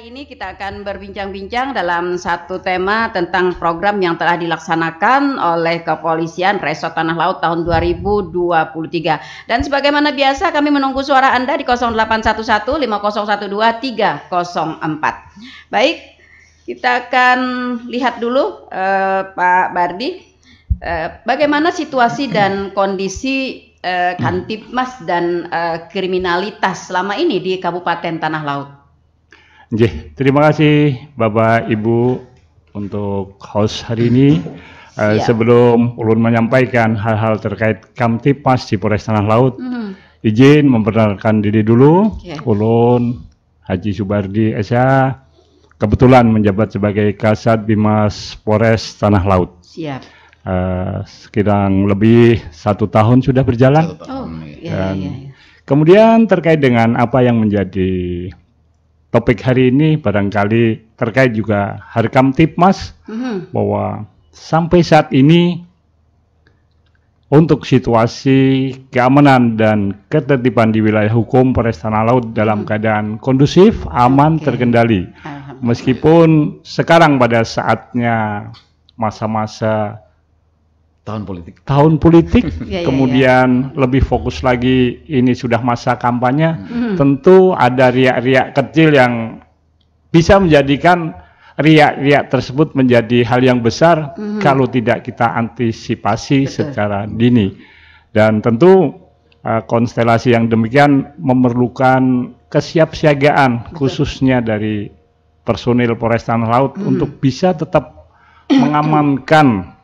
Hari ini kita akan berbincang-bincang dalam satu tema tentang program yang telah dilaksanakan oleh Kepolisian Resort Tanah Laut tahun 2023. Dan sebagaimana biasa kami menunggu suara Anda di 0811 5012 304. Baik, kita akan lihat dulu Pak Bardi, bagaimana situasi dan kondisi Kantipmas dan kriminalitas selama ini di Kabupaten Tanah Laut. Terima kasih Bapak Ibu untuk host hari ini. Sebelum Ulun menyampaikan hal-hal terkait Kamtipmas di Polres Tanah Laut, izin memperkenalkan diri dulu. Ulun Haji Subardi SH, kebetulan menjabat sebagai Kasat Bimas Polres Tanah Laut. Sekirang lebih 1 tahun sudah berjalan. Kemudian terkait dengan apa yang menjadi topik hari ini, barangkali terkait juga Harkamtipmas, bahwa sampai saat ini untuk situasi keamanan dan ketertiban di wilayah hukum Polres Tanah Laut dalam keadaan kondusif, aman, terkendali. Meskipun sekarang pada saatnya masa-masa tahun politik, kemudian lebih fokus lagi ini sudah masa kampanye, tentu ada riak-riak kecil yang bisa menjadikan riak-riak tersebut menjadi hal yang besar kalau tidak kita antisipasi secara dini. Dan tentu konstelasi yang demikian memerlukan kesiapsiagaan khususnya dari personil Polres Tanah Laut untuk bisa tetap mengamankan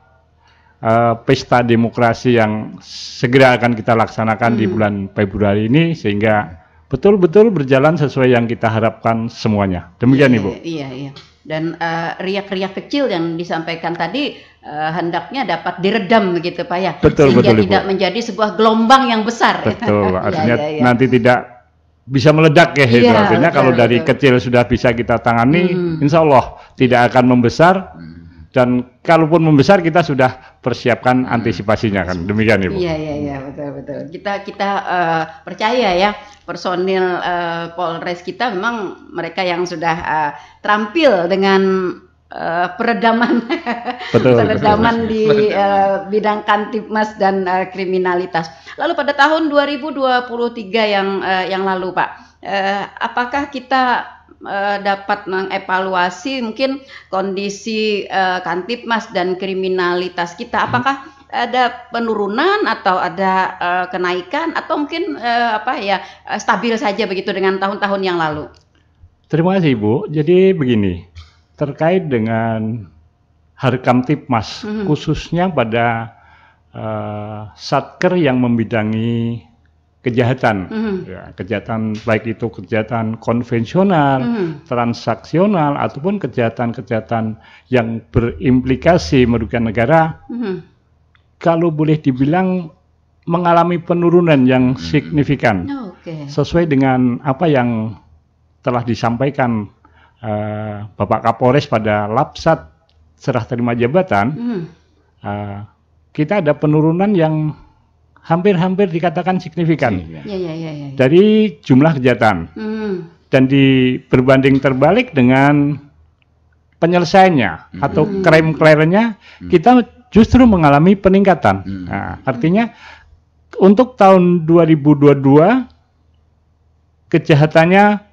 pesta demokrasi yang segera akan kita laksanakan di bulan Februari ini, sehingga betul-betul berjalan sesuai yang kita harapkan semuanya. Demikian Ibu. Iya. Dan riak-riak kecil yang disampaikan tadi hendaknya dapat diredam begitu Pak ya. Sehingga tidak menjadi sebuah gelombang yang besar. Betul, artinya nanti tidak bisa meledak ya. Artinya kalau dari kecil sudah bisa kita tangani, insya Allah tidak akan membesar. Dan kalaupun membesar kita sudah persiapkan antisipasinya kan, demikian Ibu. Iya betul. Kita percaya ya personil Polres kita memang mereka yang sudah terampil dengan peredaman di bidang Kantipmas dan kriminalitas. Lalu pada tahun 2023 yang lalu Pak, apakah kita dapat mengevaluasi mungkin kondisi Kantipmas dan kriminalitas kita? Apakah ada penurunan atau ada kenaikan atau mungkin stabil saja begitu dengan tahun-tahun yang lalu? Terima kasih Ibu. Jadi begini, terkait dengan Harkamtipmas, khususnya pada Satker yang membidangi kejahatan, kejahatan baik itu kejahatan konvensional, transaksional, ataupun kejahatan-kejahatan yang berimplikasi merugikan negara, kalau boleh dibilang mengalami penurunan yang signifikan, sesuai dengan apa yang telah disampaikan Bapak Kapolres pada Lapsat serah terima jabatan. Kita ada penurunan yang hampir dikatakan signifikan dari jumlah kejahatan, dan berbanding terbalik dengan penyelesaiannya atau klaim-klaimnya, kita justru mengalami peningkatan. Artinya untuk tahun 2022 kejahatannya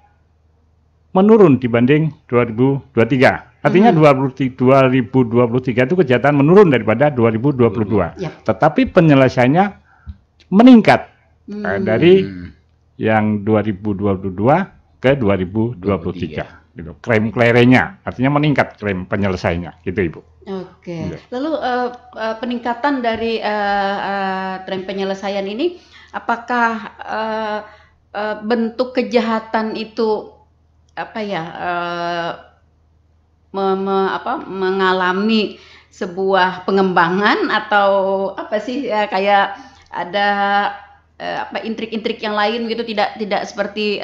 menurun dibanding 2023. Artinya 2023 itu kejahatan menurun daripada 2022. Tetapi penyelesaiannya meningkat dari yang 2022 ke 2023. Gitu. Klaim-klaimnya artinya meningkat, klaim penyelesaiannya, gitu Ibu. Lalu peningkatan dari tren penyelesaian ini, apakah bentuk kejahatan itu mengalami sebuah pengembangan atau kayak ada intrik-intrik yang lain gitu, tidak seperti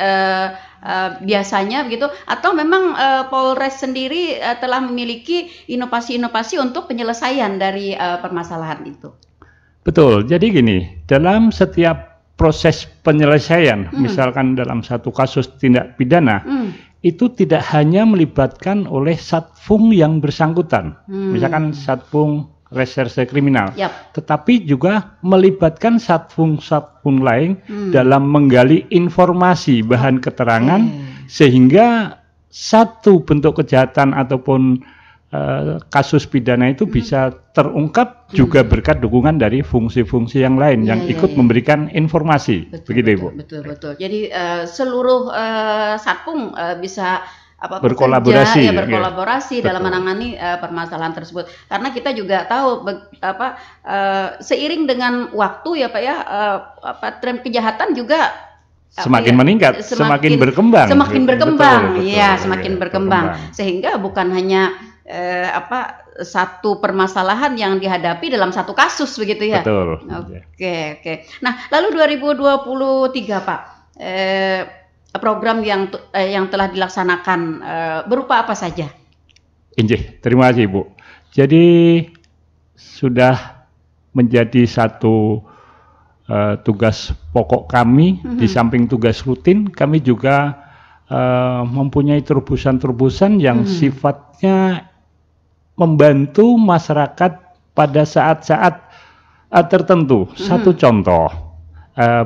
biasanya begitu, atau memang Polres sendiri telah memiliki inovasi-inovasi untuk penyelesaian dari permasalahan itu? Betul. Jadi gini, dalam setiap proses penyelesaian, misalkan dalam satu kasus tindak pidana, itu tidak hanya melibatkan oleh satpung yang bersangkutan, misalkan satpung reserse kriminal, tetapi juga melibatkan satpung lain dalam menggali informasi bahan keterangan sehingga satu bentuk kejahatan ataupun kasus pidana itu bisa terungkap juga berkat dukungan dari fungsi-fungsi yang lain yang ikut memberikan informasi. Begitu, Ibu. Betul. Jadi seluruh satpung bisa berkolaborasi, berkolaborasi dalam menangani permasalahan tersebut. Karena kita juga tahu seiring dengan waktu ya Pak ya, tren kejahatan juga semakin meningkat, semakin berkembang. Semakin berkembang. Sehingga bukan hanya satu permasalahan yang dihadapi dalam satu kasus begitu ya. Betul. Oke. Nah, lalu 2023 Pak, program yang telah dilaksanakan berupa apa saja? Injih, terima kasih Ibu. Jadi sudah menjadi satu tugas pokok kami. Di samping tugas rutin, kami juga mempunyai terobosan-terobosan yang sifatnya membantu masyarakat pada saat-saat tertentu. Satu contoh,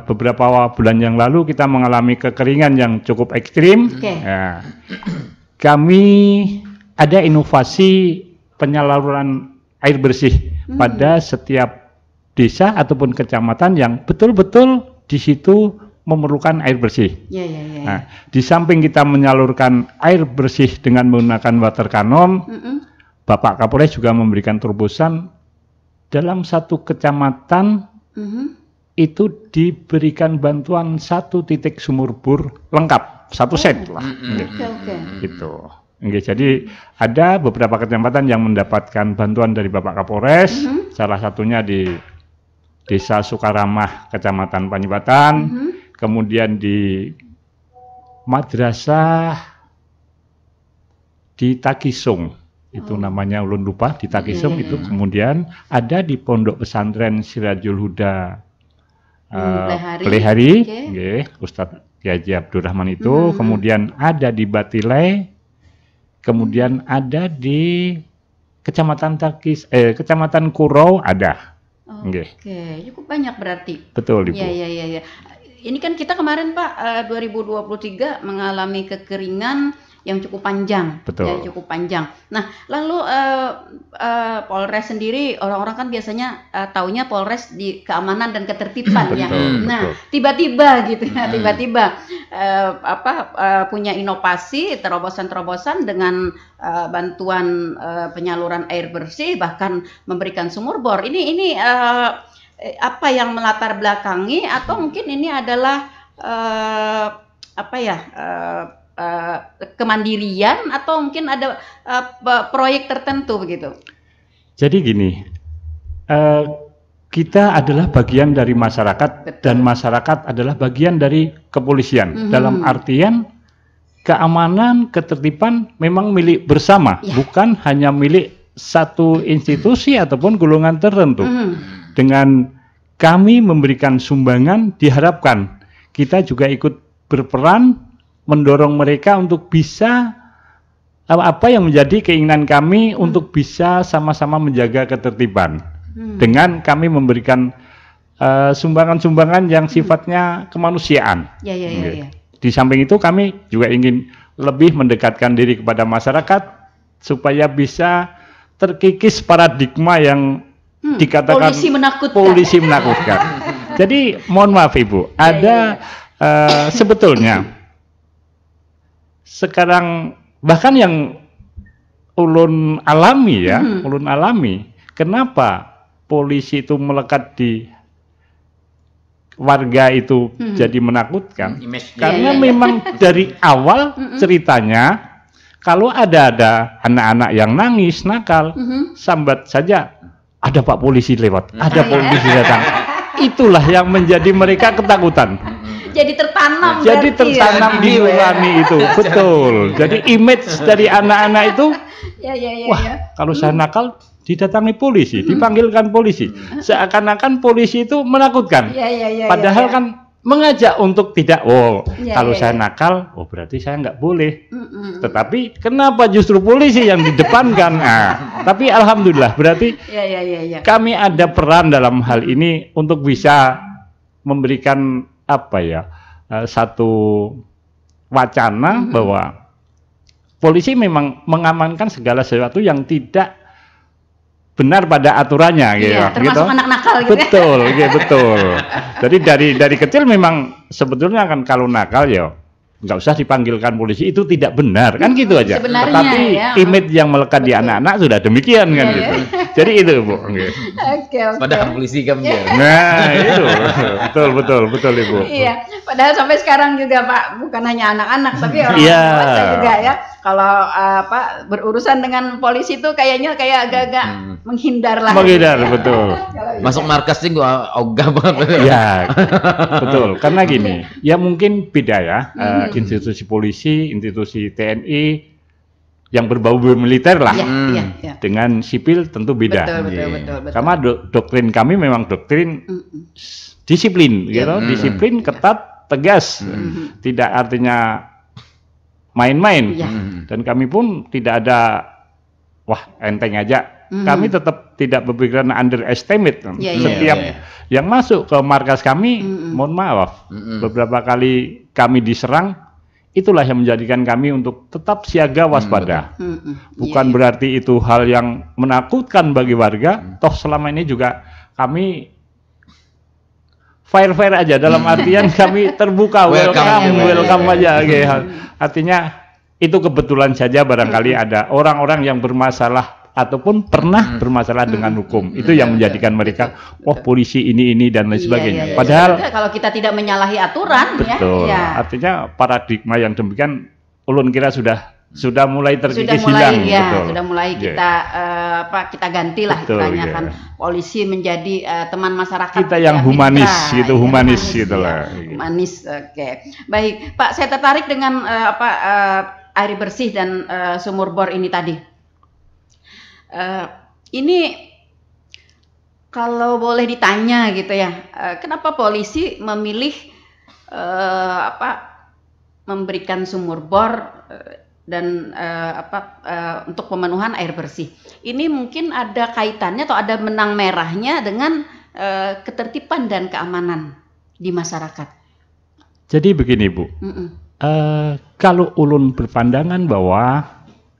beberapa bulan yang lalu kita mengalami kekeringan yang cukup ekstrim. Ya, kami ada inovasi penyaluran air bersih pada setiap desa ataupun kecamatan yang betul-betul di situ memerlukan air bersih. Nah, di samping kita menyalurkan air bersih dengan menggunakan water cannon, Bapak Kapolres juga memberikan terobosan dalam satu kecamatan itu diberikan bantuan 1 titik sumur bor lengkap, 1 set lah. Gitu. Jadi ada beberapa kecamatan yang mendapatkan bantuan dari Bapak Kapolres, salah satunya di Desa Sukaramah, Kecamatan Panyibatan, kemudian di Madrasah di Takisung. Itu namanya ulun lupa, di Takisung itu. Kemudian ada di Pondok Pesantren Sirajul Huda Pelihari, Ustadz Haji Abdurrahman itu. Kemudian ada di Batilai, kemudian ada di Kecamatan Kurau ada. Cukup banyak berarti. Betul, Ibu. Iya. Ini kan kita kemarin Pak 2023 mengalami kekeringan yang cukup panjang. Betul. Ya, cukup panjang. Nah, lalu Polres sendiri, orang-orang kan biasanya taunya Polres di keamanan dan ketertiban ya. Nah, tiba-tiba gitu ya, punya inovasi terobosan-terobosan dengan bantuan penyaluran air bersih, bahkan memberikan sumur bor. Ini apa yang melatar belakangi, atau mungkin ini adalah kemandirian, atau mungkin ada proyek tertentu begitu? Jadi gini, kita adalah bagian dari masyarakat. Dan masyarakat adalah bagian dari kepolisian. Dalam artian keamanan, ketertiban memang milik bersama, bukan hanya milik satu institusi ataupun golongan tertentu. Dengan kami memberikan sumbangan, diharapkan kita juga ikut berperan mendorong mereka untuk bisa apa yang menjadi keinginan kami untuk bisa sama-sama menjaga ketertiban. Dengan kami memberikan sumbangan-sumbangan yang sifatnya kemanusiaan. Di samping itu kami juga ingin lebih mendekatkan diri kepada masyarakat supaya bisa terkikis paradigma yang dikatakan polisi menakutkan. Jadi mohon maaf Ibu, ada sebetulnya sekarang bahkan yang ulun alami ya, ulun alami, kenapa polisi itu melekat di warga itu jadi menakutkan? Karena memang dari awal ceritanya kalau ada anak-anak yang nangis, nakal, sambat saja ada Pak polisi lewat, ada polisi datang. Itulah yang menjadi mereka ketakutan. Jadi tertanam. Jadi tertanam di nurani itu, betul. Jadi image dari anak-anak itu, kalau saya nakal didatangi polisi, dipanggilkan polisi, seakan-akan polisi itu menakutkan. Padahal kan mengajak untuk tidak, kalau saya nakal, berarti saya nggak boleh. Tetapi kenapa justru polisi yang di depankan? Tapi alhamdulillah berarti kami ada peran dalam hal ini untuk bisa memberikan satu wacana bahwa polisi memang mengamankan segala sesuatu yang tidak benar pada aturannya, termasuk anak nakal gitu. Betul, betul. Jadi dari kecil memang sebetulnya kan kalau nakal nggak usah dipanggilkan polisi, itu tidak benar kan, gitu aja. Sebenarnya, tetapi image yang melekat di anak-anak sudah demikian kan, gitu. Jadi itu, Bu. Padahal polisi kan. Nah itu betul Ibu. Iya, padahal sampai sekarang juga Pak, bukan hanya anak-anak tapi orang dewasa juga ya. Kalau berurusan dengan polisi itu kayaknya kayak agak-agak menghindar lah. Menghindar, betul. Masuk markas sih gua ogah banget. Ya, betul. Karena gini, ya mungkin beda ya. Institusi polisi, institusi TNI yang berbau militer lah, dengan sipil tentu beda. Betul. Karena doktrin kami memang doktrin disiplin, disiplin ketat, tegas, tidak artinya main-main. Dan kami pun tidak ada enteng aja. Kami tetap tidak berpikiran underestimate. Setiap yang masuk ke markas kami, mohon maaf, beberapa kali kami diserang, itulah yang menjadikan kami untuk tetap siaga, waspada. Bukan berarti itu hal yang menakutkan bagi warga. Toh selama ini juga kami fair aja, dalam artian kami terbuka, welcome aja. Artinya itu kebetulan saja barangkali ada orang-orang yang bermasalah ataupun pernah bermasalah dengan hukum, itu yang menjadikan mereka polisi ini dan lain sebagainya. Padahal kalau kita tidak menyalahi aturan, artinya paradigma yang demikian ulun kira sudah mulai terkikis hilang. Sudah mulai kita ganti lah istilahnya, kan polisi menjadi teman masyarakat. Kita yang humanis, humanis lah. Humanis, baik Pak, saya tertarik dengan air bersih dan sumur bor ini tadi. Ini kalau boleh ditanya gitu ya, kenapa polisi memilih memberikan sumur bor dan untuk pemenuhan air bersih? Ini mungkin ada kaitannya atau ada benang merahnya dengan ketertiban dan keamanan di masyarakat. Jadi begini, Bu, kalau ulun berpandangan bahwa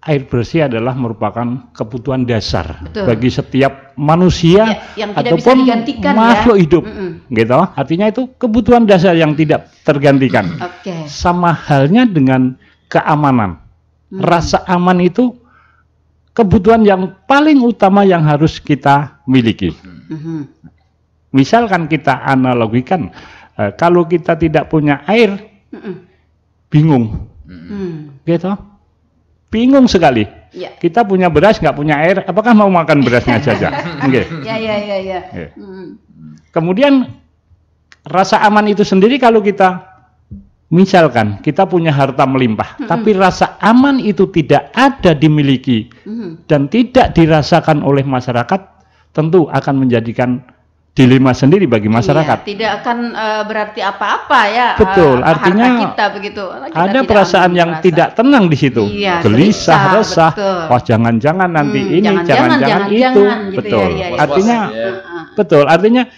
air bersih adalah merupakan kebutuhan dasar bagi setiap manusia yang ataupun makhluk hidup, gitu. Artinya itu kebutuhan dasar yang tidak tergantikan. Sama halnya dengan keamanan. Rasa aman itu kebutuhan yang paling utama yang harus kita miliki. Misalkan kita analogikan, kalau kita tidak punya air, bingung, gitu. Bingung sekali. Kita punya beras, nggak punya air, apakah mau makan berasnya saja? Kemudian rasa aman itu sendiri, kalau kita misalkan kita punya harta melimpah, tapi rasa aman itu tidak ada dimiliki dan tidak dirasakan oleh masyarakat, tentu akan menjadikan dilema sendiri bagi masyarakat. Tidak akan berarti apa-apa ya. Betul, artinya kita begitu. Ada perasaan yang tidak tenang di situ, gelisah, resah. Wah, jangan-jangan nanti ini, jangan-jangan itu. Betul. Artinya, betul. Artinya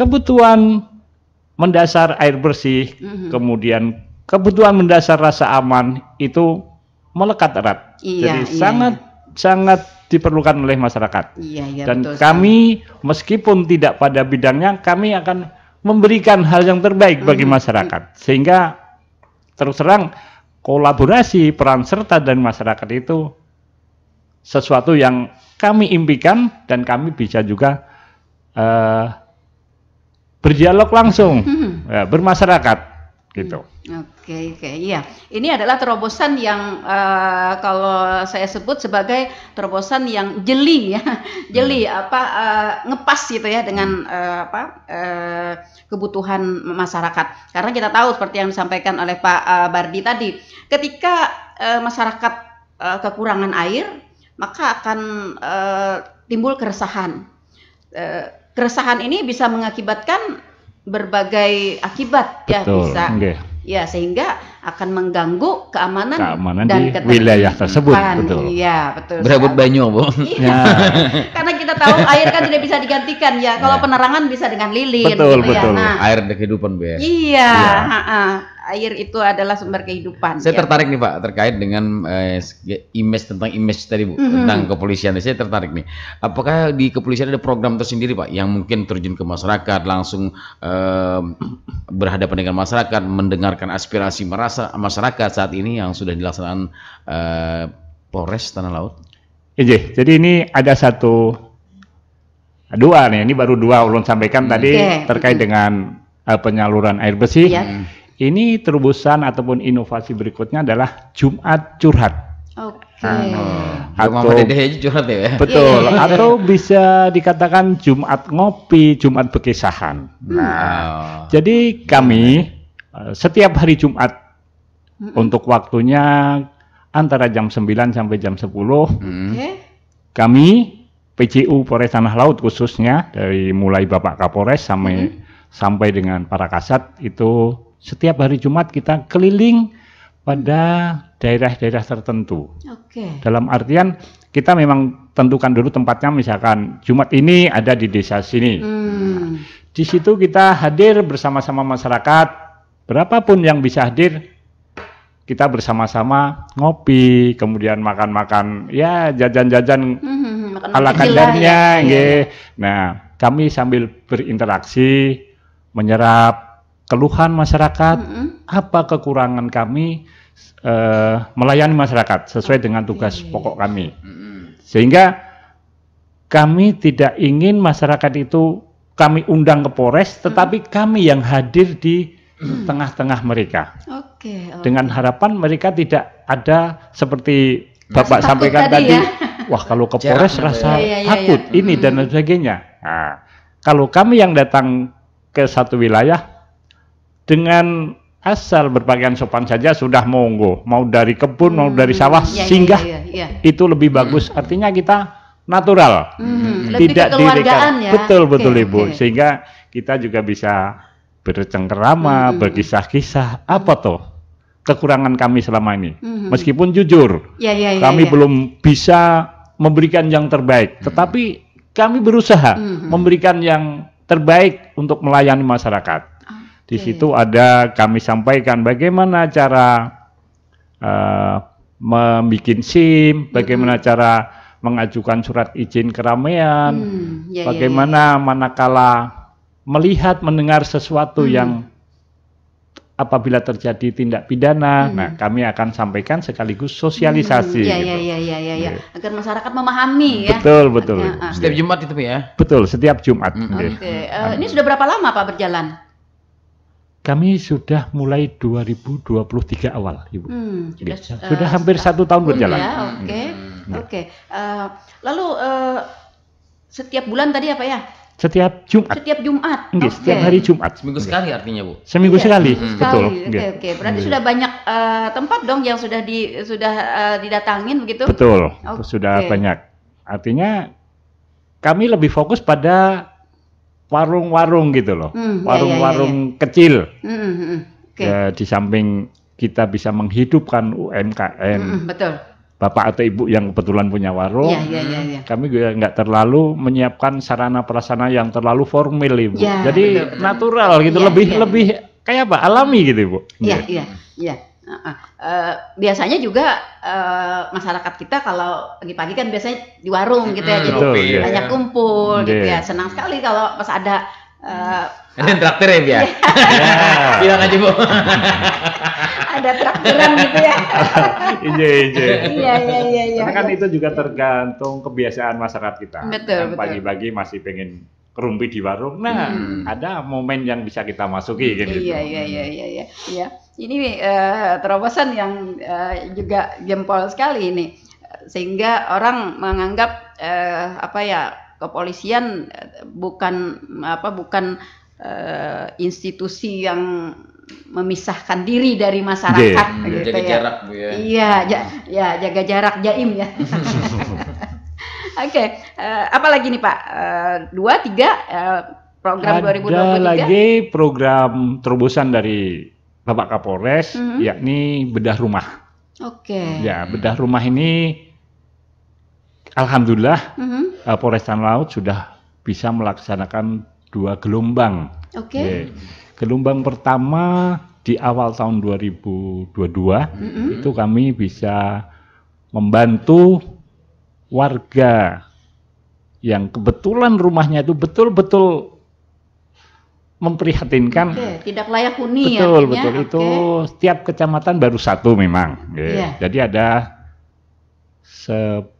kebutuhan mendasar air bersih, kemudian kebutuhan mendasar rasa aman itu melekat erat. Jadi sangat diperlukan oleh masyarakat. Dan kami meskipun tidak pada bidangnya, kami akan memberikan hal yang terbaik bagi masyarakat. Sehingga terus terang kolaborasi, peran serta dari masyarakat itu sesuatu yang kami impikan, dan kami bisa juga berdialog langsung bermasyarakat, gitu. Oke, iya. Ini adalah terobosan yang kalau saya sebut sebagai terobosan yang jeli ya, jeli ngepas gitu ya dengan kebutuhan masyarakat. Karena kita tahu seperti yang disampaikan oleh Pak Bardi tadi, ketika masyarakat kekurangan air, maka akan timbul keresahan. Keresahan ini bisa mengakibatkan berbagai akibat ya bisa. Ya, sehingga akan mengganggu keamanan dan di wilayah tersebut. Betul. Iya, betul. Berebut banyu, Bu. Iya. Karena kita tahu air kan tidak bisa digantikan ya. Kalau penerangan bisa dengan lilin. Betul, gitu betul. Ya. Nah, air dari kehidupan, Bu ya. Iya, air itu adalah sumber kehidupan. Saya tertarik nih Pak terkait dengan image tadi Bu, tentang kepolisian. Saya tertarik nih. Apakah di kepolisian ada program tersendiri Pak yang mungkin terjun ke masyarakat, langsung berhadapan dengan masyarakat, mendengarkan aspirasi masyarakat saat ini yang sudah dilaksanakan Polres Tanah Laut? Iya, jadi ini ada dua nih, ini baru dua ulun sampaikan tadi terkait dengan penyaluran air bersih. Ini terobosan ataupun inovasi berikutnya adalah Jumat Curhat. Atau curhat ya. Betul. Atau bisa dikatakan Jumat Ngopi, Jumat Bekisahan. Nah, jadi kami setiap hari Jumat untuk waktunya antara jam 9 sampai jam 10 kami PJU Polres Tanah Laut khususnya dari mulai Bapak Kapolres sampai dengan para kasat itu setiap hari Jumat kita keliling pada daerah-daerah tertentu. Dalam artian kita memang tentukan dulu tempatnya, misalkan Jumat ini ada di desa sini. Di situ kita hadir bersama-sama masyarakat, berapapun yang bisa hadir, kita bersama-sama ngopi, kemudian makan-makan, ya jajan-jajan ala kadarnya. Nah, kami sambil berinteraksi, menyerap keluhan masyarakat, apa kekurangan kami, melayani masyarakat sesuai dengan tugas pokok kami. Sehingga kami tidak ingin masyarakat itu kami undang ke Polres, tetapi kami yang hadir di tengah-tengah mereka. Dengan harapan mereka tidak ada seperti Bapak sampaikan tadi, wah kalau ke Polres rasa takut ini dan sebagainya. Nah, kalau kami yang datang ke satu wilayah dengan asal berpakaian sopan saja sudah monggo, mau dari kebun mau dari sawah singgah itu lebih bagus. Artinya kita natural, tidak direkam. Betul Ibu. Sehingga kita juga bisa bercengkerama, berkisah-kisah apa toh kekurangan kami selama ini. Meskipun jujur kami belum bisa memberikan yang terbaik, tetapi kami berusaha memberikan yang terbaik untuk melayani masyarakat. Di situ ada kami sampaikan bagaimana cara membuat SIM, bagaimana cara mengajukan surat izin keramaian, bagaimana manakala melihat mendengar sesuatu yang apabila terjadi tindak pidana, nah kami akan sampaikan sekaligus sosialisasi. Agar masyarakat memahami ya. Betul. Setiap Jumat itu ya? Betul, setiap Jumat. Ini sudah berapa lama Pak berjalan? Kami sudah mulai 2023 awal, Ibu. Sudah hampir 1 tahun berjalan. Lalu setiap bulan tadi apa ya? Setiap Jumat. Setiap hari Jumat. Seminggu sekali artinya Bu? Seminggu sekali, betul. Berarti sudah banyak tempat dong yang sudah didatangin begitu? Betul, sudah banyak. Artinya kami lebih fokus pada warung-warung gitu loh, warung-warung kecil. Ya, di samping kita bisa menghidupkan UMKM, bapak atau ibu yang kebetulan punya warung, kami juga nggak terlalu menyiapkan sarana prasarana yang terlalu formal Ibu. Jadi natural gitu, lebih kayak apa, alami gitu Ibu. Biasanya juga masyarakat kita kalau pagi-pagi kan biasanya di warung gitu ya, jadi banyak kumpul gitu ya. Senang sekali kalau pas ada traktir ya, bilang aja Bu. Ada traktiran gitu ya. Iya. Karena kan itu juga tergantung kebiasaan masyarakat kita. Betul. Pagi-pagi masih pengen kerumpi di warung, nah ada momen yang bisa kita masuki gitu. Iya. Ini terobosan yang juga jempol sekali ini, sehingga orang menganggap kepolisian bukan institusi yang memisahkan diri dari masyarakat, gitu jaga jarak Bu ya. Iya, jaga jarak jaim ya. Apalagi nih Pak, 2, 3 program Ada 2023? lagi program terobosan dari Bapak Kapolres, yakni bedah rumah. Oke. Ya, bedah rumah ini alhamdulillah Polres Tanah Laut sudah bisa melaksanakan 2 gelombang. Oke. Gelombang pertama di awal tahun 2022 itu kami bisa membantu warga yang kebetulan rumahnya itu betul-betul memprihatinkan. Oke, tidak layak huni Betul, artinya. betul. Oke. Itu setiap kecamatan baru 1 memang. Iya. Jadi ada 11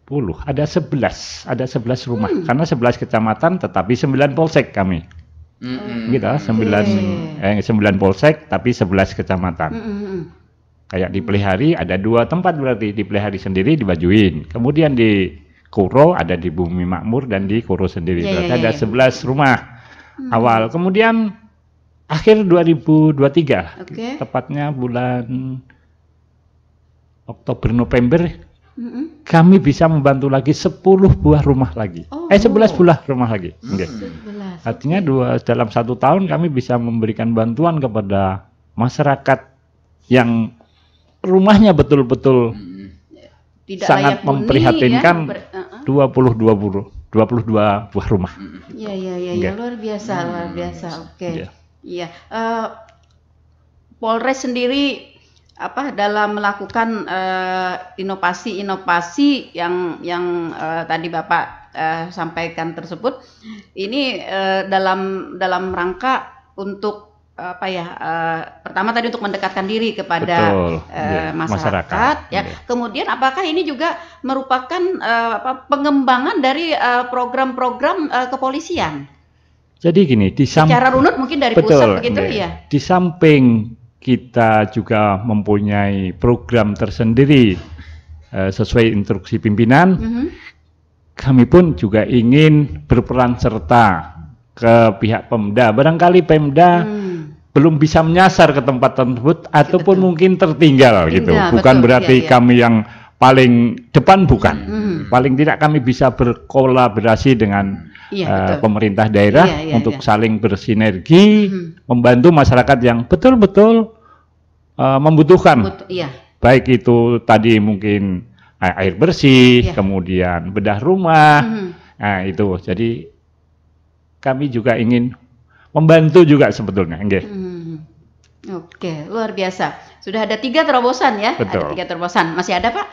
rumah. Karena 11 kecamatan tetapi 9 polsek kami. Gitu, 9 polsek tapi 11 kecamatan. Kayak di Pelihari ada 2 tempat, berarti di Pelihari sendiri dibajuin. Kemudian di Kuro ada di Bumi Makmur dan di Kuro sendiri. Berarti ada 11 rumah awal. Kemudian akhir 2023, tepatnya bulan Oktober November, kami bisa membantu lagi 10 buah rumah lagi. 11 buah rumah lagi. Artinya dalam 1 tahun kami bisa memberikan bantuan kepada masyarakat yang rumahnya betul-betul Tidak sangat layak huni, memprihatinkan, ya, 22 buah rumah. Iya, luar biasa. Oke. Iya. Iya. Polres sendiri dalam melakukan inovasi yang tadi Bapak sampaikan tersebut, ini dalam rangka untuk pertama tadi untuk mendekatkan diri kepada masyarakat, ya. Kemudian apakah ini juga merupakan pengembangan dari program-program kepolisian? Jadi gini, secara runut mungkin dari pusat begitu ya. Di samping kita juga mempunyai program tersendiri sesuai instruksi pimpinan, kami pun juga ingin berperan serta ke pihak Pemda. Barangkali Pemda belum bisa menyasar ke tempat tersebut ataupun mungkin tertinggal gitu. Bukan berarti kami yang paling depan, bukan. Paling tidak kami bisa berkolaborasi dengan pemerintah daerah untuk saling bersinergi, membantu masyarakat yang betul-betul membutuhkan. Baik itu tadi mungkin air bersih, kemudian bedah rumah. Nah, itu. Jadi kami juga ingin membantu juga sebetulnya. Oke, luar biasa. Sudah ada 3 terobosan ya? Betul. Ada 3 terobosan. Masih ada, Pak?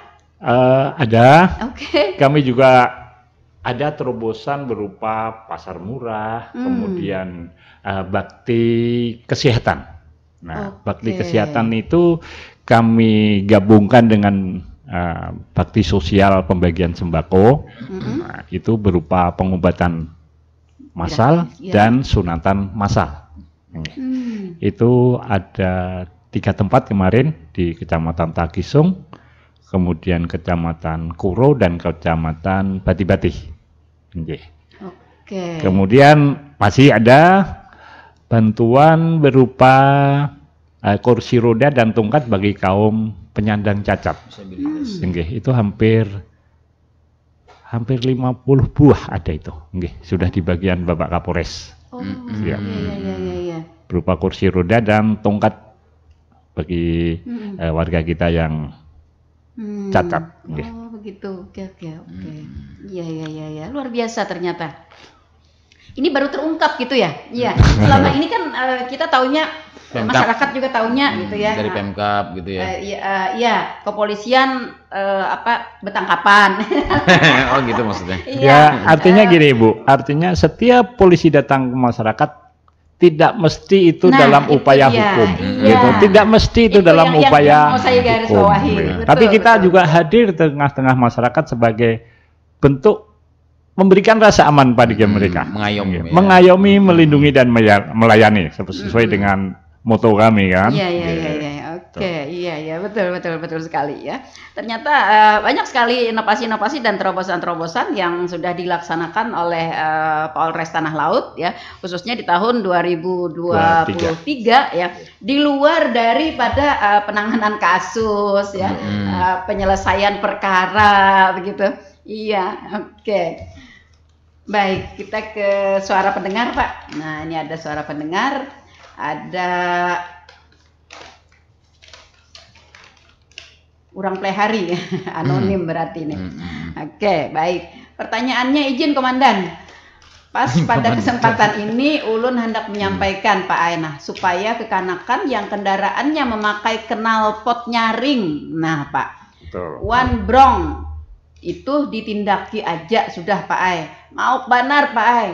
Ada. Oke. Kami juga ada terobosan berupa pasar murah, kemudian bakti kesehatan. Nah, bakti kesehatan itu kami gabungkan dengan bakti sosial pembagian sembako. Nah, itu berupa pengobatan massal dan sunatan massal. Itu ada 3 tempat kemarin di Kecamatan Takisung, kemudian Kecamatan Kuro dan Kecamatan Bati-Bati. Kemudian masih ada bantuan berupa kursi roda dan tongkat bagi kaum penyandang cacat. Itu hampir 50 buah ada itu. Sudah di bagian Bapak Kapolres. Berupa kursi roda dan tongkat bagi warga kita yang cacat. Oh begitu, oke. Iya. Luar biasa ternyata. Ini baru terungkap gitu ya? Iya. Selama ini kan kita taunya masyarakat juga taunya gitu ya. Dari Pemkab gitu ya. Iya, kepolisian bertangkapan. Oh gitu maksudnya. Ya, artinya gini Bu, artinya setiap polisi datang ke masyarakat tidak mesti itu dalam upaya hukum, gitu. Tidak mesti itu dalam upaya hukum. Tapi kita juga hadir tengah-tengah masyarakat sebagai bentuk memberikan rasa aman pada mereka, mengayomi, melindungi dan melayani sesuai dengan moto kami kan. Oke, iya, betul sekali ya. Ternyata banyak sekali inovasi-inovasi dan terobosan-terobosan yang sudah dilaksanakan oleh Polres Tanah Laut ya, khususnya di tahun 2023 ya. Di luar daripada penanganan kasus ya, penyelesaian perkara begitu. Iya, oke. Baik, kita ke suara pendengar, Pak. Nah, ini ada suara pendengar, ada Urang Plehari, anonim berarti ini. Oke, baik. Pertanyaannya izin Komandan. Pas pada kesempatan ini Ulun hendak menyampaikan Pak Aina supaya kekanakan yang kendaraannya memakai knalpot nyaring. Nah, Pak. Betul. One brong itu ditindaki aja sudah Pak Ai. Mau banar Pak Ai.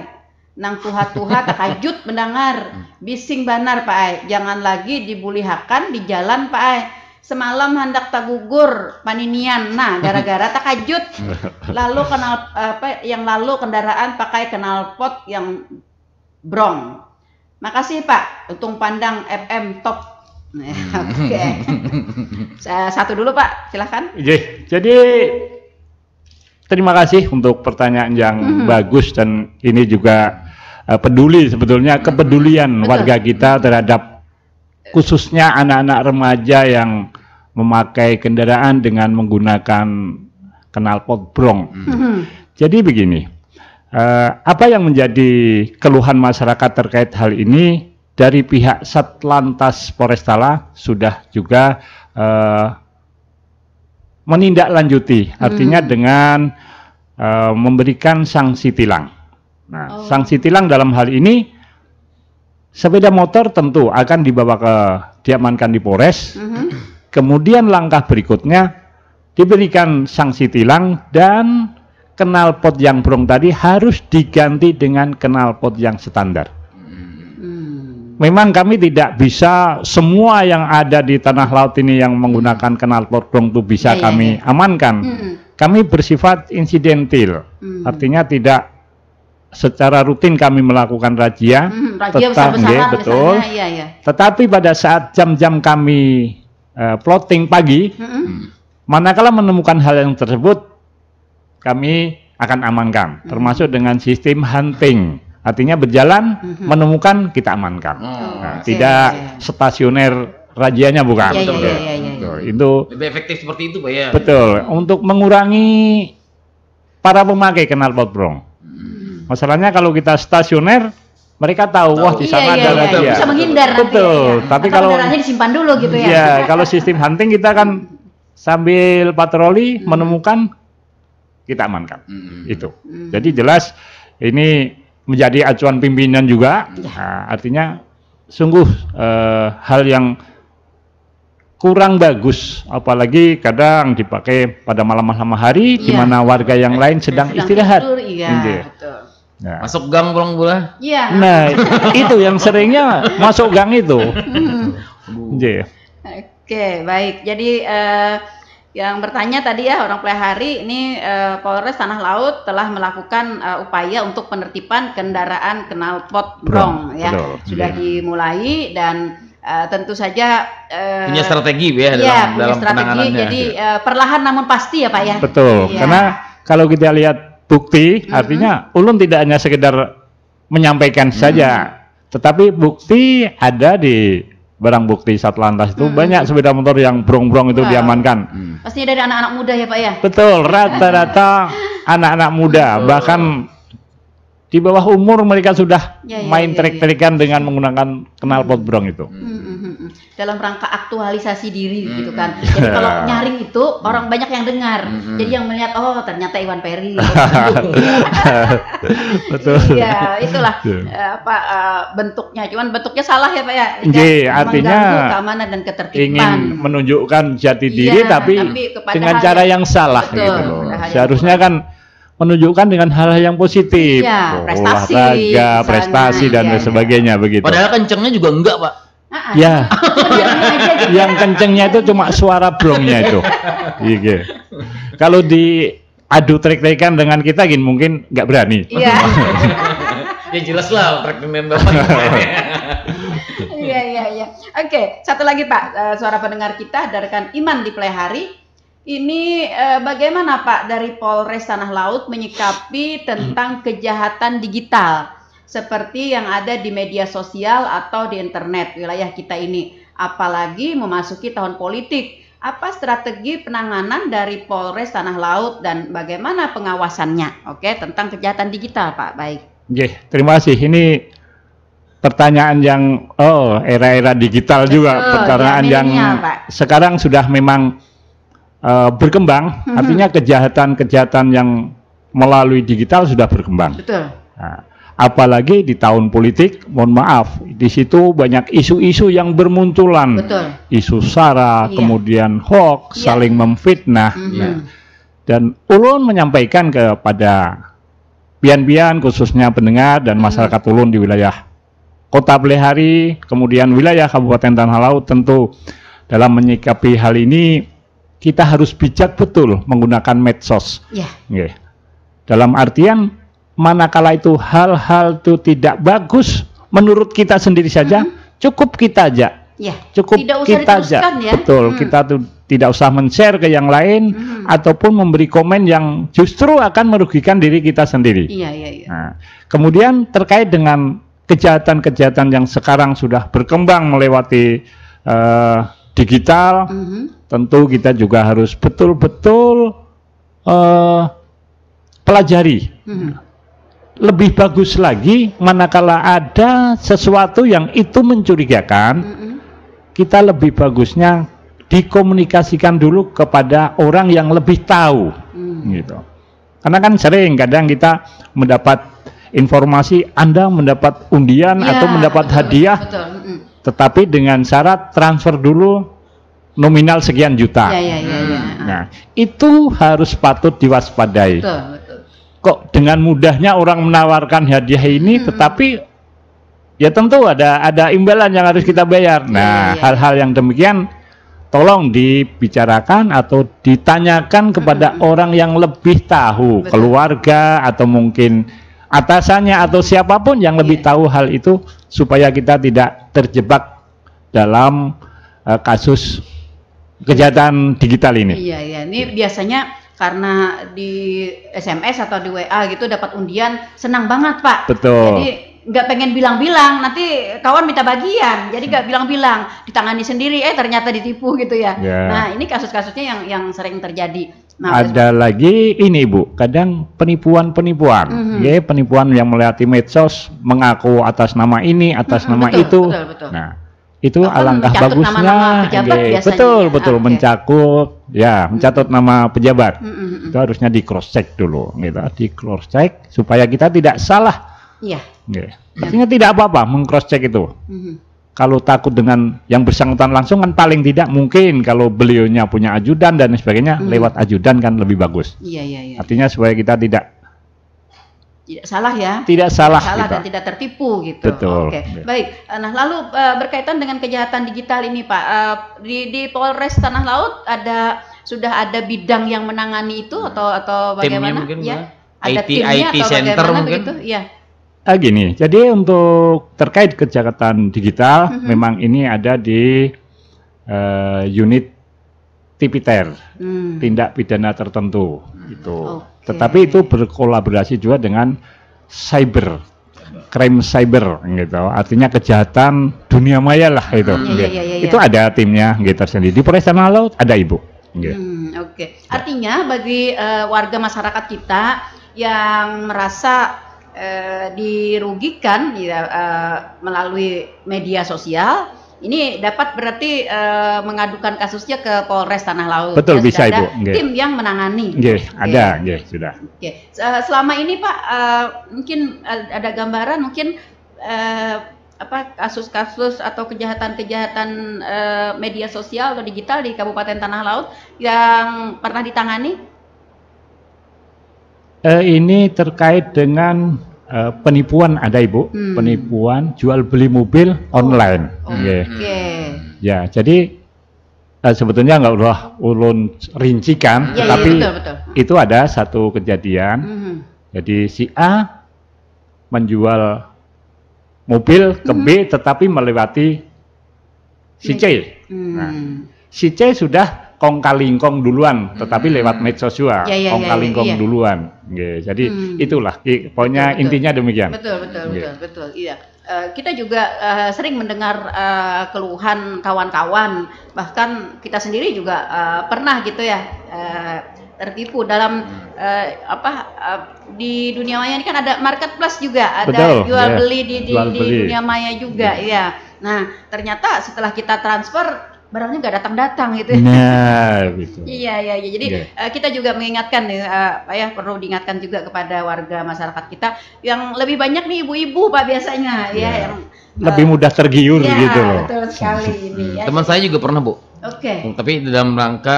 Nang tuha-tuha takajut mendengar. Bising banar Pak Ai. Jangan lagi dibulihakan di jalan Pak Ai. Semalam hendak tagugur paninian. Nah, gara-gara takajut. Lalu lalu kendaraan pakai knalpot yang brong. Makasih Pak. Untung pandang FM top. Oke. Satu dulu Pak, silahkan. Jadi terima kasih untuk pertanyaan yang bagus, dan ini juga peduli sebetulnya, kepedulian warga kita terhadap khususnya anak-anak remaja yang memakai kendaraan dengan menggunakan knalpot brong. Jadi begini, apa yang menjadi keluhan masyarakat terkait hal ini? Dari pihak Satlantas Polrestala sudah juga menindaklanjuti, artinya dengan memberikan sanksi tilang. Nah, sanksi tilang dalam hal ini sepeda motor tentu akan dibawa diamankan di Polres. Kemudian langkah berikutnya diberikan sanksi tilang, dan knalpot yang brong tadi harus diganti dengan knalpot yang standar. Memang kami tidak bisa semua yang ada di tanah laut ini yang menggunakan knalpot brong itu bisa kami amankan. Kami bersifat insidentil, artinya tidak secara rutin kami melakukan razia. Tetap, betul. Tetapi pada saat jam-jam kami plotting pagi, manakala menemukan hal yang tersebut, kami akan amankan, termasuk dengan sistem hunting. Artinya berjalan, menemukan, kita amankan. Tidak stasioner rajianya, bukan. Itu lebih efektif seperti itu Pak ya. Betul, untuk mengurangi para pemakai knalpot brong. Masalahnya kalau kita stasioner, mereka tahu wah di sana ada razia. Bisa menghindar. Betul. Tapi kalau kendaraannya disimpan dulu gitu ya. Iya, kalau sistem hunting kita kan sambil patroli menemukan, kita amankan. Itu. Jadi jelas ini menjadi acuan pimpinan juga. Nah, artinya sungguh hal yang kurang bagus, apalagi kadang dipakai pada malam-malam hari di mana warga yang lain sedang istirahat. Tidur, betul. Nah. Masuk gang pulang bola. Iya. Nah, itu yang seringnya masuk gang itu. Oke, baik. Jadi yang bertanya tadi ya, Orang Plehari, ini Polres Tanah Laut telah melakukan upaya untuk penertiban kendaraan knalpot brong ya. Betul, sudah dimulai, dan tentu saja punya strategi ya dalam penanganannya. Jadi perlahan namun pasti ya Pak ya. Betul. Karena kalau kita lihat bukti, artinya Ulun tidak hanya sekedar menyampaikan saja, tetapi bukti ada di barang bukti Satlantas itu banyak sepeda motor yang brong-brong itu diamankan. Pastinya dari anak-anak muda ya Pak ya? Betul, rata-rata anak-anak muda, bahkan di bawah umur mereka sudah main trik-trikan dengan menggunakan knalpot brong itu. Dalam rangka aktualisasi diri gitu kan. Jadi kalau nyaring itu orang banyak yang dengar. Jadi yang melihat, oh ternyata Iwan Peri. Betul. Iya, itulah bentuknya. Cuman bentuknya salah ya Pak ya. Artinya keamanan dan ketertiban. Ingin menunjukkan jati diri tapi dengan cara yang salah gitu loh. Seharusnya kan menunjukkan dengan hal-hal yang positif, prestasi, olahraga, prestasi dan sebagainya begitu. Padahal kencengnya juga enggak Pak. Ya, yang kencengnya itu cuma suara brongnya itu. Iya. Kalau diadu trik-trikan dengan kita, mungkin nggak berani. Iya. Ya jelas lah trik dengan Bapak. Iya. Oke, satu lagi Pak, suara pendengar kita dari rekan Iman di Plehari. Ini bagaimana Pak dari Polres Tanah Laut menyikapi tentang kejahatan digital seperti yang ada di media sosial atau di internet wilayah kita ini, apalagi memasuki tahun politik. apa strategi penanganan dari Polres Tanah Laut dan bagaimana pengawasannya? Oke, tentang kejahatan digital, Pak. Baik. Terima kasih. Ini pertanyaan yang era-era digital juga, pertanyaan yang Pak, sekarang sudah memang berkembang. Artinya kejahatan-kejahatan yang melalui digital sudah berkembang. Betul. Nah, apalagi di tahun politik, mohon maaf, di situ banyak isu-isu yang bermunculan. Betul. Isu SARA, kemudian hoax, saling memfitnah. Dan ulun menyampaikan kepada pian-pian, khususnya pendengar dan masyarakat ulun di wilayah Kota Blehari, kemudian wilayah Kabupaten Tanah Laut, tentu dalam menyikapi hal ini kita harus bijak betul menggunakan medsos. Dalam artian, manakala itu hal-hal itu tidak bagus menurut kita sendiri saja, cukup kita aja, cukup kita aja, betul. Kita tuh tidak usah men-share ke yang lain ataupun memberi komen yang justru akan merugikan diri kita sendiri. Nah, kemudian terkait dengan kejahatan-kejahatan yang sekarang sudah berkembang melewati digital, tentu kita juga harus betul-betul pelajari. Lebih bagus lagi manakala ada sesuatu yang itu mencurigakan, kita lebih bagusnya dikomunikasikan dulu kepada orang yang lebih tahu, gitu. Karena kan sering kadang kita mendapat informasi Anda mendapat undian atau mendapat hadiah, tetapi dengan syarat transfer dulu nominal sekian juta. Nah, itu harus patut diwaspadai. Kok dengan mudahnya orang menawarkan hadiah ini, tetapi ya tentu ada imbalan yang harus kita bayar. Nah, hal-hal yang demikian tolong dibicarakan atau ditanyakan kepada orang yang lebih tahu, keluarga atau mungkin atasannya atau siapapun yang lebih tahu hal itu, supaya kita tidak terjebak dalam kasus kejahatan digital ini. Ini biasanya karena di SMS atau di WA gitu dapat undian, senang banget Pak. Betul. Jadi nggak pengen bilang-bilang, nanti kawan minta bagian, jadi nggak bilang-bilang, ditangani sendiri, ternyata ditipu gitu ya. Nah, ini kasus-kasusnya yang sering terjadi. Nah, ada lagi ini Bu, kadang penipuan-penipuan, penipuan yang melewati medsos, mengaku atas nama ini, atas nama itu. Betul. Nah, itu alangkah bagusnya, betul, mencakup, mencatat nama pejabat. Itu harusnya di cross check dulu, gitu, di cross check supaya kita tidak salah. Artinya tidak apa-apa meng-cross check itu. Kalau takut dengan yang bersangkutan langsung kan paling tidak mungkin kalau beliaunya punya ajudan dan sebagainya, lewat ajudan kan lebih bagus. Artinya supaya kita tidak salah ya. Tidak salah gitu. Dan tidak tertipu gitu. Betul. Baik. Nah, lalu berkaitan dengan kejahatan digital ini Pak, di Polres Tanah Laut sudah ada bidang yang menangani itu atau bagaimana? Mungkin, ada IT center mungkin. Begitu? Gini, jadi untuk terkait kejahatan digital, memang ini ada di unit Tipiter, tindak pidana tertentu, gitu. Tetapi itu berkolaborasi juga dengan crime cyber, gitu. Artinya kejahatan dunia maya lah, itu. Itu ada timnya, gitu sendiri. Di Polres Tanah Laut ada Ibu. Artinya bagi warga masyarakat kita yang merasa dirugikan melalui media sosial, ini dapat berarti mengadukan kasusnya ke Polres Tanah Laut. Betul, bisa Ibu. Tim yang menangani. Ada, sudah. Selama ini Pak, mungkin ada gambaran mungkin kasus-kasus atau kejahatan-kejahatan media sosial atau digital di Kabupaten Tanah Laut yang pernah ditangani? Ini terkait dengan penipuan ada Ibu, penipuan jual beli mobil online. Ya, jadi sebetulnya nggak usah ulun rincikan, tapi betul. Itu ada satu kejadian. Jadi si A menjual mobil ke B, tetapi melewati si C. Nah, si C sudah kong kalingkong duluan, tetapi lewat medsos juga, kong kalingkong iya. duluan. Jadi itulah, pokoknya Betul. intinya demikian. Betul. Iya. Kita juga sering mendengar keluhan kawan-kawan, bahkan kita sendiri juga pernah gitu ya tertipu dalam di dunia maya ini kan ada marketplace juga, ada jual beli di dunia maya juga, ya. Nah, ternyata setelah kita transfer barangnya nggak datang-datang gitu. Nah, gitu. Iya. Jadi kita juga mengingatkan nih, Pak ya, perlu diingatkan juga kepada warga masyarakat kita yang lebih banyak nih ibu-ibu Pak biasanya, ya yang lebih mudah tergiur gitu loh. Betul sekali ini. Ya. Teman saya juga pernah, Bu. Oke. Tapi dalam rangka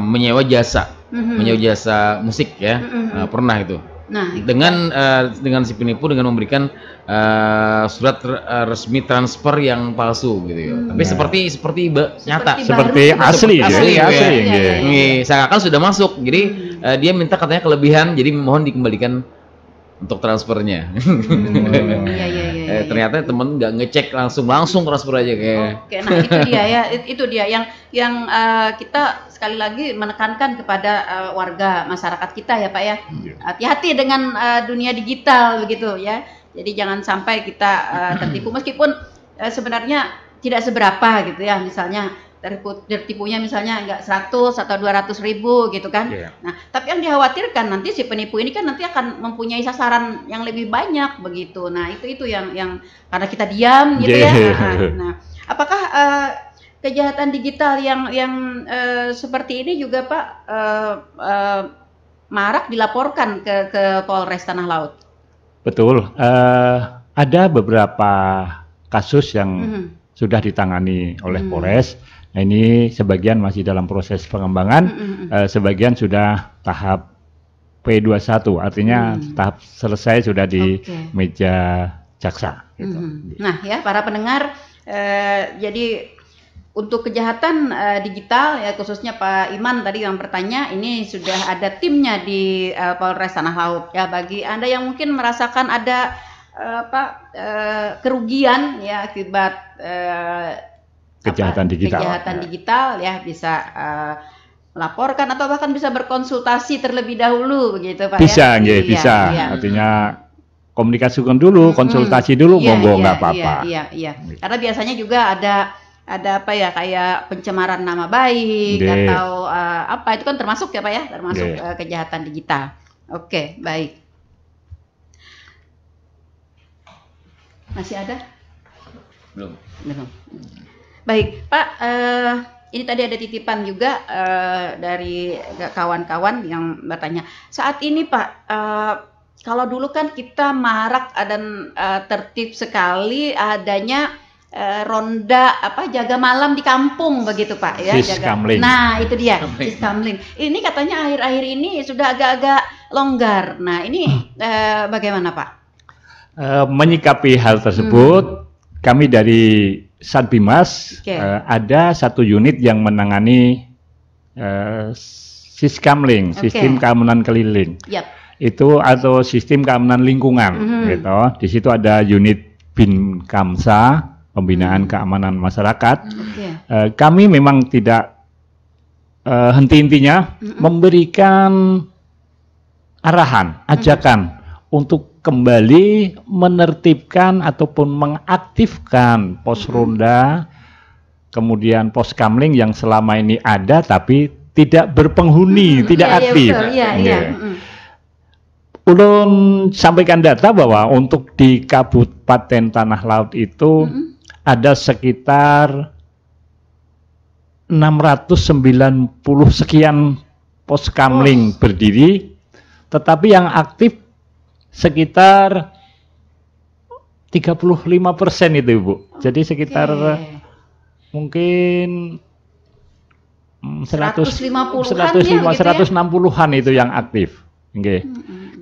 menyewa jasa, menyewa jasa musik ya, pernah itu. Nah, dengan si penipu dengan memberikan surat resmi transfer yang palsu gitu ya. Tapi seperti nyata, seperti asli. Seakan sudah masuk. Jadi dia minta katanya kelebihan, jadi mohon dikembalikan untuk transfernya. Ternyata temen nggak ngecek, langsung transfer aja kayak. Oke, nah itu dia yang kita sekali lagi menekankan kepada warga masyarakat kita ya Pak ya. Hati-hati dengan dunia digital begitu ya. Jadi jangan sampai kita tertipu, meskipun sebenarnya tidak seberapa gitu ya, misalnya tertipunya misalnya nggak 100 atau 200 ribu gitu kan. Nah, tapi yang dikhawatirkan nanti si penipu ini kan nanti akan mempunyai sasaran yang lebih banyak begitu. Nah, itu yang karena kita diam gitu ya. Nah, apakah kejahatan digital yang seperti ini juga Pak marak dilaporkan ke Polres Tanah Laut? Betul. Ada beberapa kasus yang sudah ditangani oleh Polres. Nah, ini sebagian masih dalam proses pengembangan, sebagian sudah tahap P21, artinya tahap selesai sudah di meja jaksa. Gitu. Nah ya para pendengar, jadi untuk kejahatan digital ya khususnya Pak Iman tadi yang bertanya, ini sudah ada timnya di Polres Tanah Laut ya. Bagi Anda yang mungkin merasakan ada kerugian ya akibat kejahatan digital ya, bisa melaporkan atau bahkan bisa berkonsultasi terlebih dahulu begitu Pak bisa, ya. Bisa. Artinya komunikasikan dulu, konsultasi dulu, monggo nggak apa-apa. Iya. Karena biasanya juga ada kayak pencemaran nama baik atau itu kan termasuk ya Pak ya, termasuk kejahatan digital. Oke, baik. Masih ada? Belum. Baik, Pak, ini tadi ada titipan juga dari kawan-kawan yang bertanya. Saat ini Pak, kalau dulu kan kita marak dan tertib sekali adanya ronda jaga malam di kampung begitu Pak ya. Siskamling. Nah itu dia, siskamling. Ini katanya akhir-akhir ini sudah agak-agak longgar. Nah ini bagaimana Pak? Menyikapi hal tersebut, kami dari Satbimas ada satu unit yang menangani Siskamling, sistem keamanan keliling. Itu atau sistem keamanan lingkungan, gitu. Di situ ada unit Binkamsa, pembinaan keamanan masyarakat. Kami memang tidak henti-hentinya memberikan arahan, ajakan untuk kembali menertibkan ataupun mengaktifkan pos ronda, kemudian pos kamling yang selama ini ada tapi tidak berpenghuni, tidak aktif. Ulun sampaikan data bahwa untuk di Kabupaten Tanah Laut itu ada sekitar 690 sekian pos kamling berdiri, tetapi yang aktif sekitar 35% itu Ibu. Jadi sekitar mungkin 160-an itu yang aktif.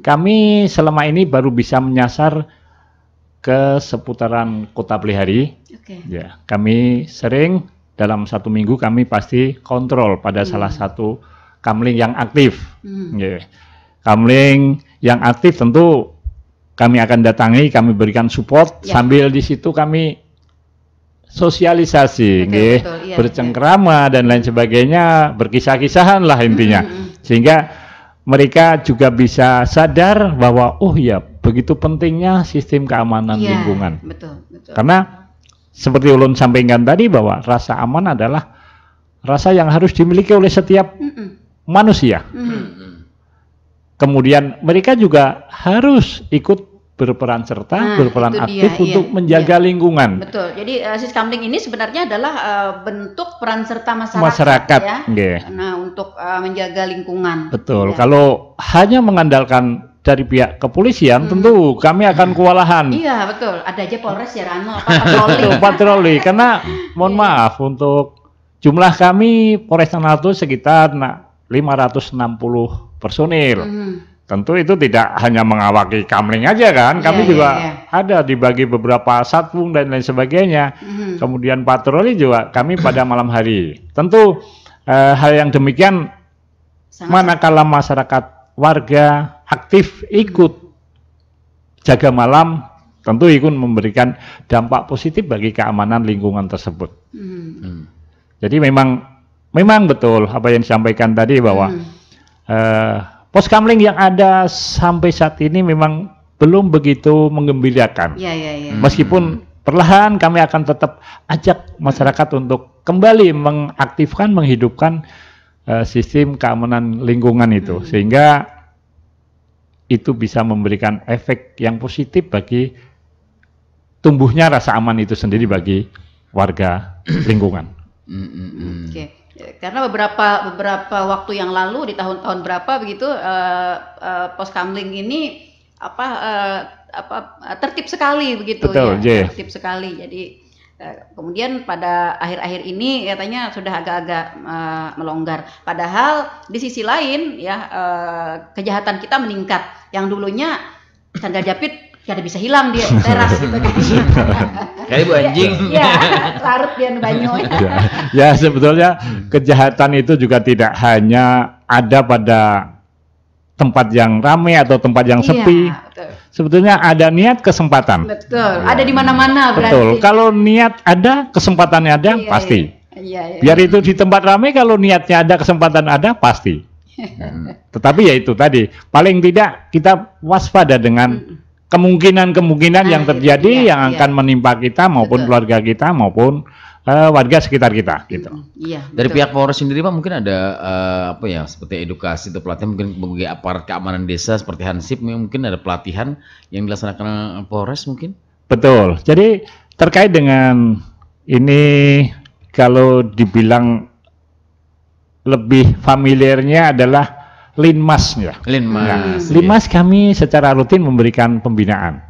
Kami selama ini baru bisa menyasar ke seputaran Kota Pelihari. Ya, kami sering dalam satu minggu kami pasti kontrol pada salah satu kamling yang aktif. Kamling yang aktif tentu kami akan datangi, kami berikan support sambil di situ kami bersosialisasi, nggih, iya, bercengkrama dan lain sebagainya, berkisah-kisahan lah intinya. Sehingga mereka juga bisa sadar bahwa oh ya, begitu pentingnya sistem keamanan lingkungan. Betul, betul. Karena seperti ulun sampaikan tadi bahwa rasa aman adalah rasa yang harus dimiliki oleh setiap manusia. Kemudian mereka juga harus ikut berperan serta, berperan aktif untuk menjaga lingkungan. Betul. Jadi Siskamling ini sebenarnya adalah bentuk peran serta masyarakat ya. Nah, untuk menjaga lingkungan. Betul. Kalau hanya mengandalkan dari pihak kepolisian, tentu kami akan kewalahan. Iya, betul. Ada aja Polres ya Rano, patroli. Patroli. Karena mohon maaf untuk jumlah kami Polres Tanah Laut sekitar 560 personil. Tentu itu tidak hanya mengawaki kamling aja kan, kami juga ada dibagi beberapa satpung dan lain sebagainya. Kemudian patroli juga kami pada malam hari. Tentu hal yang demikian manakala masyarakat warga aktif ikut jaga malam, tentu ikut memberikan dampak positif bagi keamanan lingkungan tersebut. Jadi memang betul apa yang disampaikan tadi bahwa pos kamling yang ada sampai saat ini memang belum begitu menggembirakan. Meskipun perlahan kami akan tetap ajak masyarakat untuk kembali mengaktifkan, menghidupkan sistem keamanan lingkungan itu, sehingga itu bisa memberikan efek yang positif bagi tumbuhnya rasa aman itu sendiri bagi warga lingkungan. Karena beberapa waktu yang lalu di tahun-tahun berapa begitu pos kamling ini tertib sekali begitu. Betul, ya. Tertib sekali. Jadi kemudian pada akhir-akhir ini katanya sudah agak-agak melonggar. Padahal di sisi lain ya kejahatan kita meningkat. Yang dulunya Chandra Japit kada bisa hilang di teras gitu kan. Kayak ibu anjing. Ya, larut dia banyu. Ya, sebetulnya kejahatan itu juga tidak hanya ada pada tempat yang ramai atau tempat yang sepi. Betul. Sebetulnya ada niat kesempatan. Betul. Ada di mana-mana berarti. Betul. Kalau niat ada, kesempatannya ada, pasti. Biar itu di tempat ramai, kalau niatnya ada, kesempatan ada, pasti. Tetapi ya itu tadi, paling tidak kita waspada dengan kemungkinan-kemungkinan yang terjadi yang akan menimpa kita maupun keluarga kita maupun warga sekitar kita gitu. Dari pihak Polres sendiri Pak mungkin ada seperti edukasi atau pelatihan mungkin bagi aparat keamanan desa seperti Hansip mungkin ada pelatihan yang dilaksanakan Polres mungkin? Betul. Jadi terkait dengan ini kalau dibilang lebih familiarnya adalah Linmas ya. Linmas kami secara rutin memberikan pembinaan.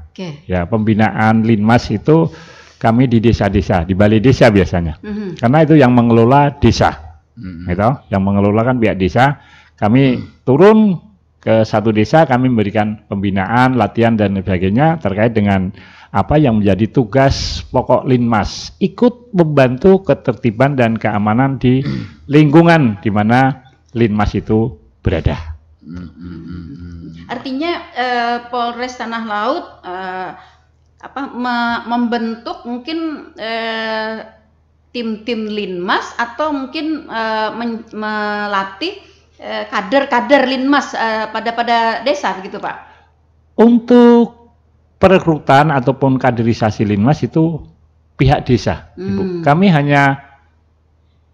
Ya, pembinaan Linmas itu kami di desa-desa, di balai desa biasanya. Karena itu yang mengelola desa. Gitu, yang mengelola kan pihak desa. Kami turun ke satu desa, kami memberikan pembinaan, latihan dan sebagainya terkait dengan apa yang menjadi tugas pokok Linmas. Ikut membantu ketertiban dan keamanan di lingkungan di mana Linmas itu berada. Artinya Polres Tanah Laut membentuk mungkin tim-tim Linmas atau mungkin melatih kader-kader Linmas pada desa begitu Pak? Untuk perekrutan ataupun kaderisasi Linmas itu pihak desa, Ibu. Kami hanya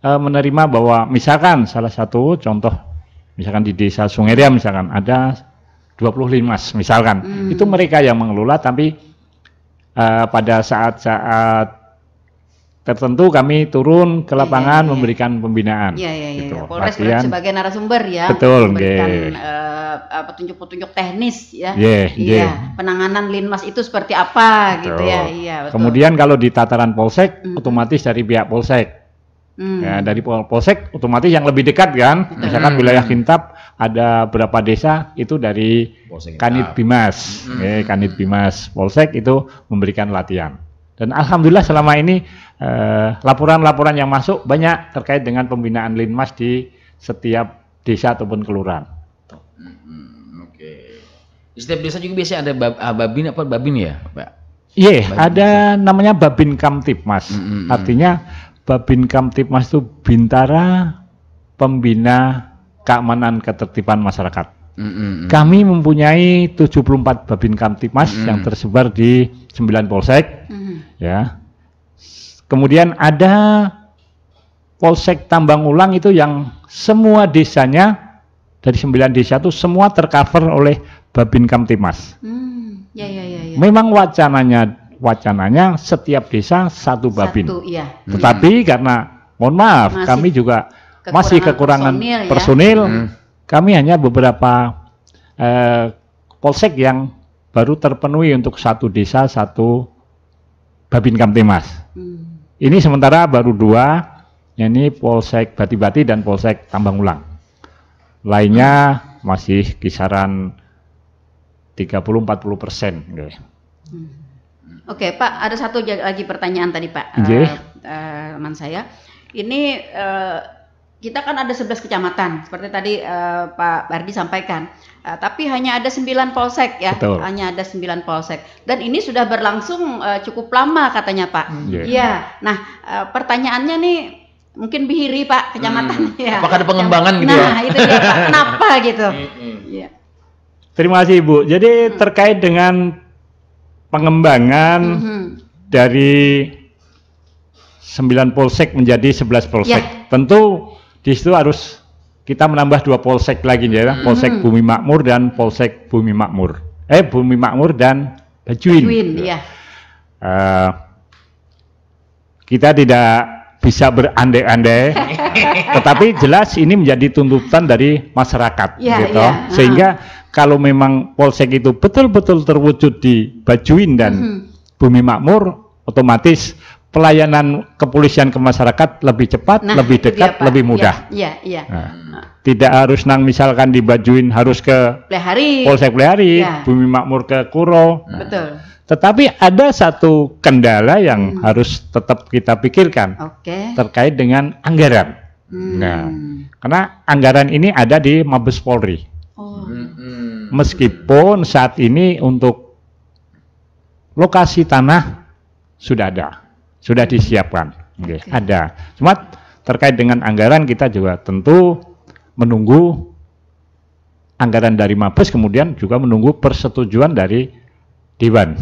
menerima bahwa misalkan salah satu contoh misalkan di desa Sungeria misalkan ada 20 Linmas misalkan itu mereka yang mengelola tapi pada saat-saat tertentu kami turun ke lapangan memberikan pembinaan. Gitu. Polres sebagai narasumber ya. Betul. Memberikan petunjuk-petunjuk teknis ya. Penanganan Linmas itu seperti apa gitu ya. Betul. Kemudian kalau di tataran Polsek otomatis dari pihak Polsek. Ya, dari Polsek otomatis yang lebih dekat kan, misalkan wilayah Kintab ada berapa desa itu dari Kanit Bimas, Kanit Bimas Polsek itu memberikan latihan. Dan alhamdulillah selama ini laporan-laporan yang masuk banyak terkait dengan pembinaan Linmas di setiap desa ataupun kelurahan. Di setiap desa juga biasanya ada babin ya, Pak? Iya, ada namanya Babin Kamtipmas. Artinya Babin Kamtipmas itu Bintara Pembina Keamanan Ketertiban Masyarakat. Kami mempunyai 74 Babin Kamtipmas yang tersebar di 9 polsek. Ya. Kemudian ada Polsek Tambang Ulang itu yang semua desanya dari 9 desa itu semua tercover oleh Babin Kamtipmas. Ya. Memang wacananya setiap desa satu babin. Tetapi karena mohon maaf kami juga masih kekurangan personil, kami hanya beberapa polsek yang baru terpenuhi untuk satu desa satu Babin Kamtipmas. Ini sementara baru 2, yakni Polsek Bati-Bati dan Polsek Tambang Ulang. Lainnya masih kisaran 30-40%. Oke, Pak, ada satu lagi pertanyaan tadi, Pak. Teman saya. Ini kita kan ada 11 kecamatan, seperti tadi Pak Bardi sampaikan. Tapi hanya ada 9 polsek ya. Betul. Hanya ada 9 polsek. Dan ini sudah berlangsung cukup lama katanya, Pak. Iya. Nah, pertanyaannya nih mungkin Bihiri, Pak, kecamatan ya. Apakah ada pengembangan gitu ya? Nah, itu dia, Pak. Kenapa gitu? Iya. Terima kasih, Ibu. Jadi terkait dengan pengembangan dari 9 polsek menjadi 11 polsek. Tentu di situ harus kita menambah 2 polsek lagi ya, Polsek Bumi Makmur dan Polsek Bumi Makmur. Bumi Makmur dan Bajuin. Iya. Kita tidak bisa berandai-andai, tetapi jelas ini menjadi tuntutan dari masyarakat, gitu. Sehingga kalau memang polsek itu betul-betul terwujud di Bajuin dan Bumi Makmur, otomatis pelayanan kepolisian ke masyarakat lebih cepat, lebih dekat, lebih mudah. Tidak harus misalkan di Bajuin harus ke Polsek Plehari, Bumi Makmur ke Kuro. Betul. Tetapi ada satu kendala yang harus tetap kita pikirkan terkait dengan anggaran. Nah, karena anggaran ini ada di Mabes Polri. Meskipun saat ini untuk lokasi tanah sudah ada, sudah disiapkan, ada. Cuma terkait dengan anggaran kita juga tentu menunggu anggaran dari Mabes, kemudian juga menunggu persetujuan dari Dewan.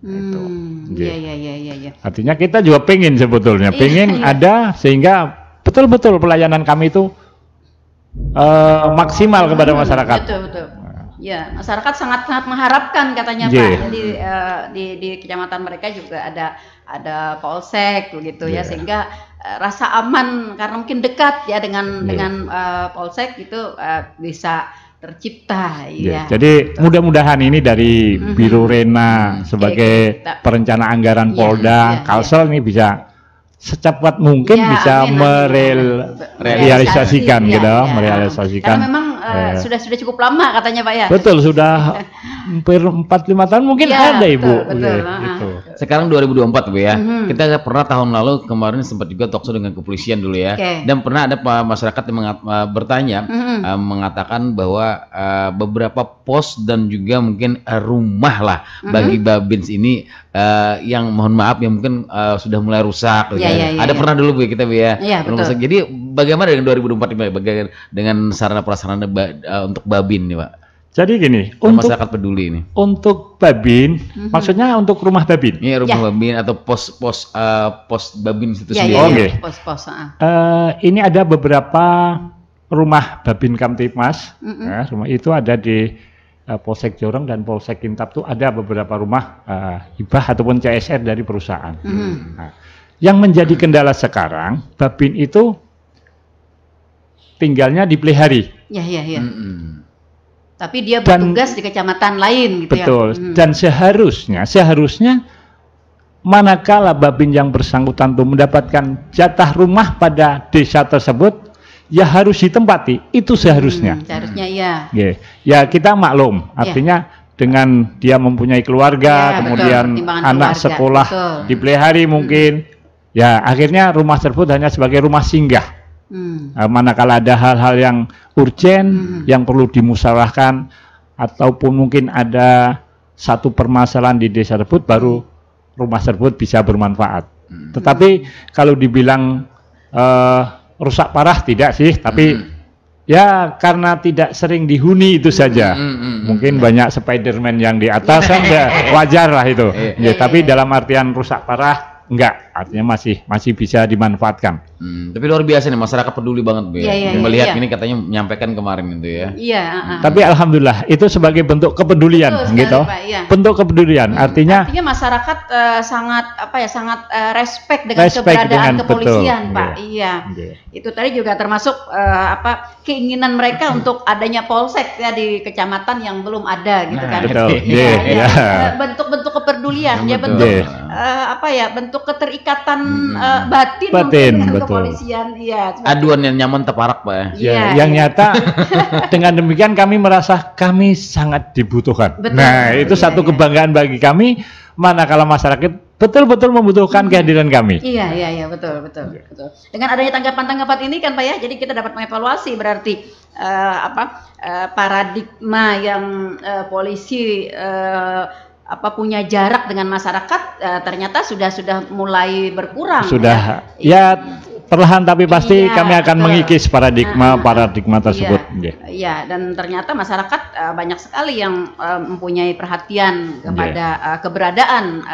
Iya. Artinya kita juga pengen sebetulnya, ada sehingga betul-betul pelayanan kami itu maksimal kepada masyarakat. Betul. Ya, masyarakat sangat mengharapkan katanya Pak. Jadi di kecamatan mereka juga ada polsek begitu ya, sehingga rasa aman karena mungkin dekat ya dengan polsek itu bisa tercipta. Jadi mudah-mudahan ini dari Biro Rena sebagai perencana anggaran Polda, Kalsel ini bisa secepat mungkin bisa merealisasikan merealisasikan. Karena memang sudah cukup lama katanya Pak ya. Betul, sudah hampir 4-5 tahun mungkin ada Ibu. Betul. Gitu. Sekarang 2024 Bu ya. Kita pernah tahun lalu kemarin sempat juga talkshow dengan kepolisian dulu ya. Dan pernah ada masyarakat yang bertanya mengatakan bahwa beberapa pos dan juga mungkin rumah lah bagi Babins ini yang mohon maaf yang mungkin sudah mulai rusak. Ada pernah dulu Bu kita Bu ya. Rusak. Jadi bagaimana dengan 2024 ini Bagaimana dengan sarana prasarana untuk Babin nih Pak? Jadi gini, masyarakat peduli ini. Untuk Babin, maksudnya untuk rumah Babin. Iya, rumah Babin atau pos Babin itu sendiri. Pos-pos. Ini ada beberapa rumah Babin Kamtipmas. Rumah itu ada di Polsek Jorong dan Polsek Kintab tuh ada beberapa rumah hibah ataupun CSR dari perusahaan. Yang menjadi kendala sekarang, Babin itu tinggalnya di Plehari. Iya. Tapi dia bertugas di kecamatan lain gitu ya. Betul. Dan seharusnya manakala Babin yang bersangkutan itu mendapatkan jatah rumah pada desa tersebut, ya harus ditempati. Itu seharusnya. Seharusnya iya. Ya kita maklum. Artinya dengan dia mempunyai keluarga, kemudian anak sekolah di Plehari mungkin, ya akhirnya rumah tersebut hanya sebagai rumah singgah. Manakala ada hal-hal yang urgen yang perlu dimusyawarahkan ataupun mungkin ada satu permasalahan di desa tersebut baru rumah tersebut bisa bermanfaat. Tetapi kalau dibilang rusak parah tidak sih, tapi ya karena tidak sering dihuni itu saja. Mungkin banyak Spiderman yang di atas kan wajar lah itu. Ya, tapi dalam artian rusak parah enggak, artinya masih bisa dimanfaatkan. Tapi luar biasa nih, masyarakat peduli banget Bu ya. Melihat ini katanya menyampaikan kemarin itu ya. Tapi alhamdulillah itu sebagai bentuk kepedulian. Betul gitu. Sekali, Pak, iya. Bentuk kepedulian artinya masyarakat sangat respect dengan keberadaan kepolisian, betul. Pak. Iya. Itu tadi juga termasuk keinginan mereka untuk adanya polsek ya di kecamatan yang belum ada gitu kan. Betul. Bentuk-bentuk kepedulian ya, bentuk bentuk keterikatan batin dengan kepolisian. Iya. Aduan yang nyaman teparak, Pak ya. Yang nyata dengan demikian kami merasa kami sangat dibutuhkan. Betul. Nah, itu satu kebanggaan bagi kami manakala masyarakat betul-betul membutuhkan kehadiran kami. Iya, betul. Dengan adanya tanggapan-tanggapan ini kan Pak ya, jadi kita dapat mengevaluasi berarti paradigma yang polisi punya jarak dengan masyarakat ternyata sudah mulai berkurang. Sudah ya perlahan tapi pasti kami akan mengikis paradigma tersebut. Iya, dan ternyata masyarakat banyak sekali yang mempunyai perhatian kepada keberadaan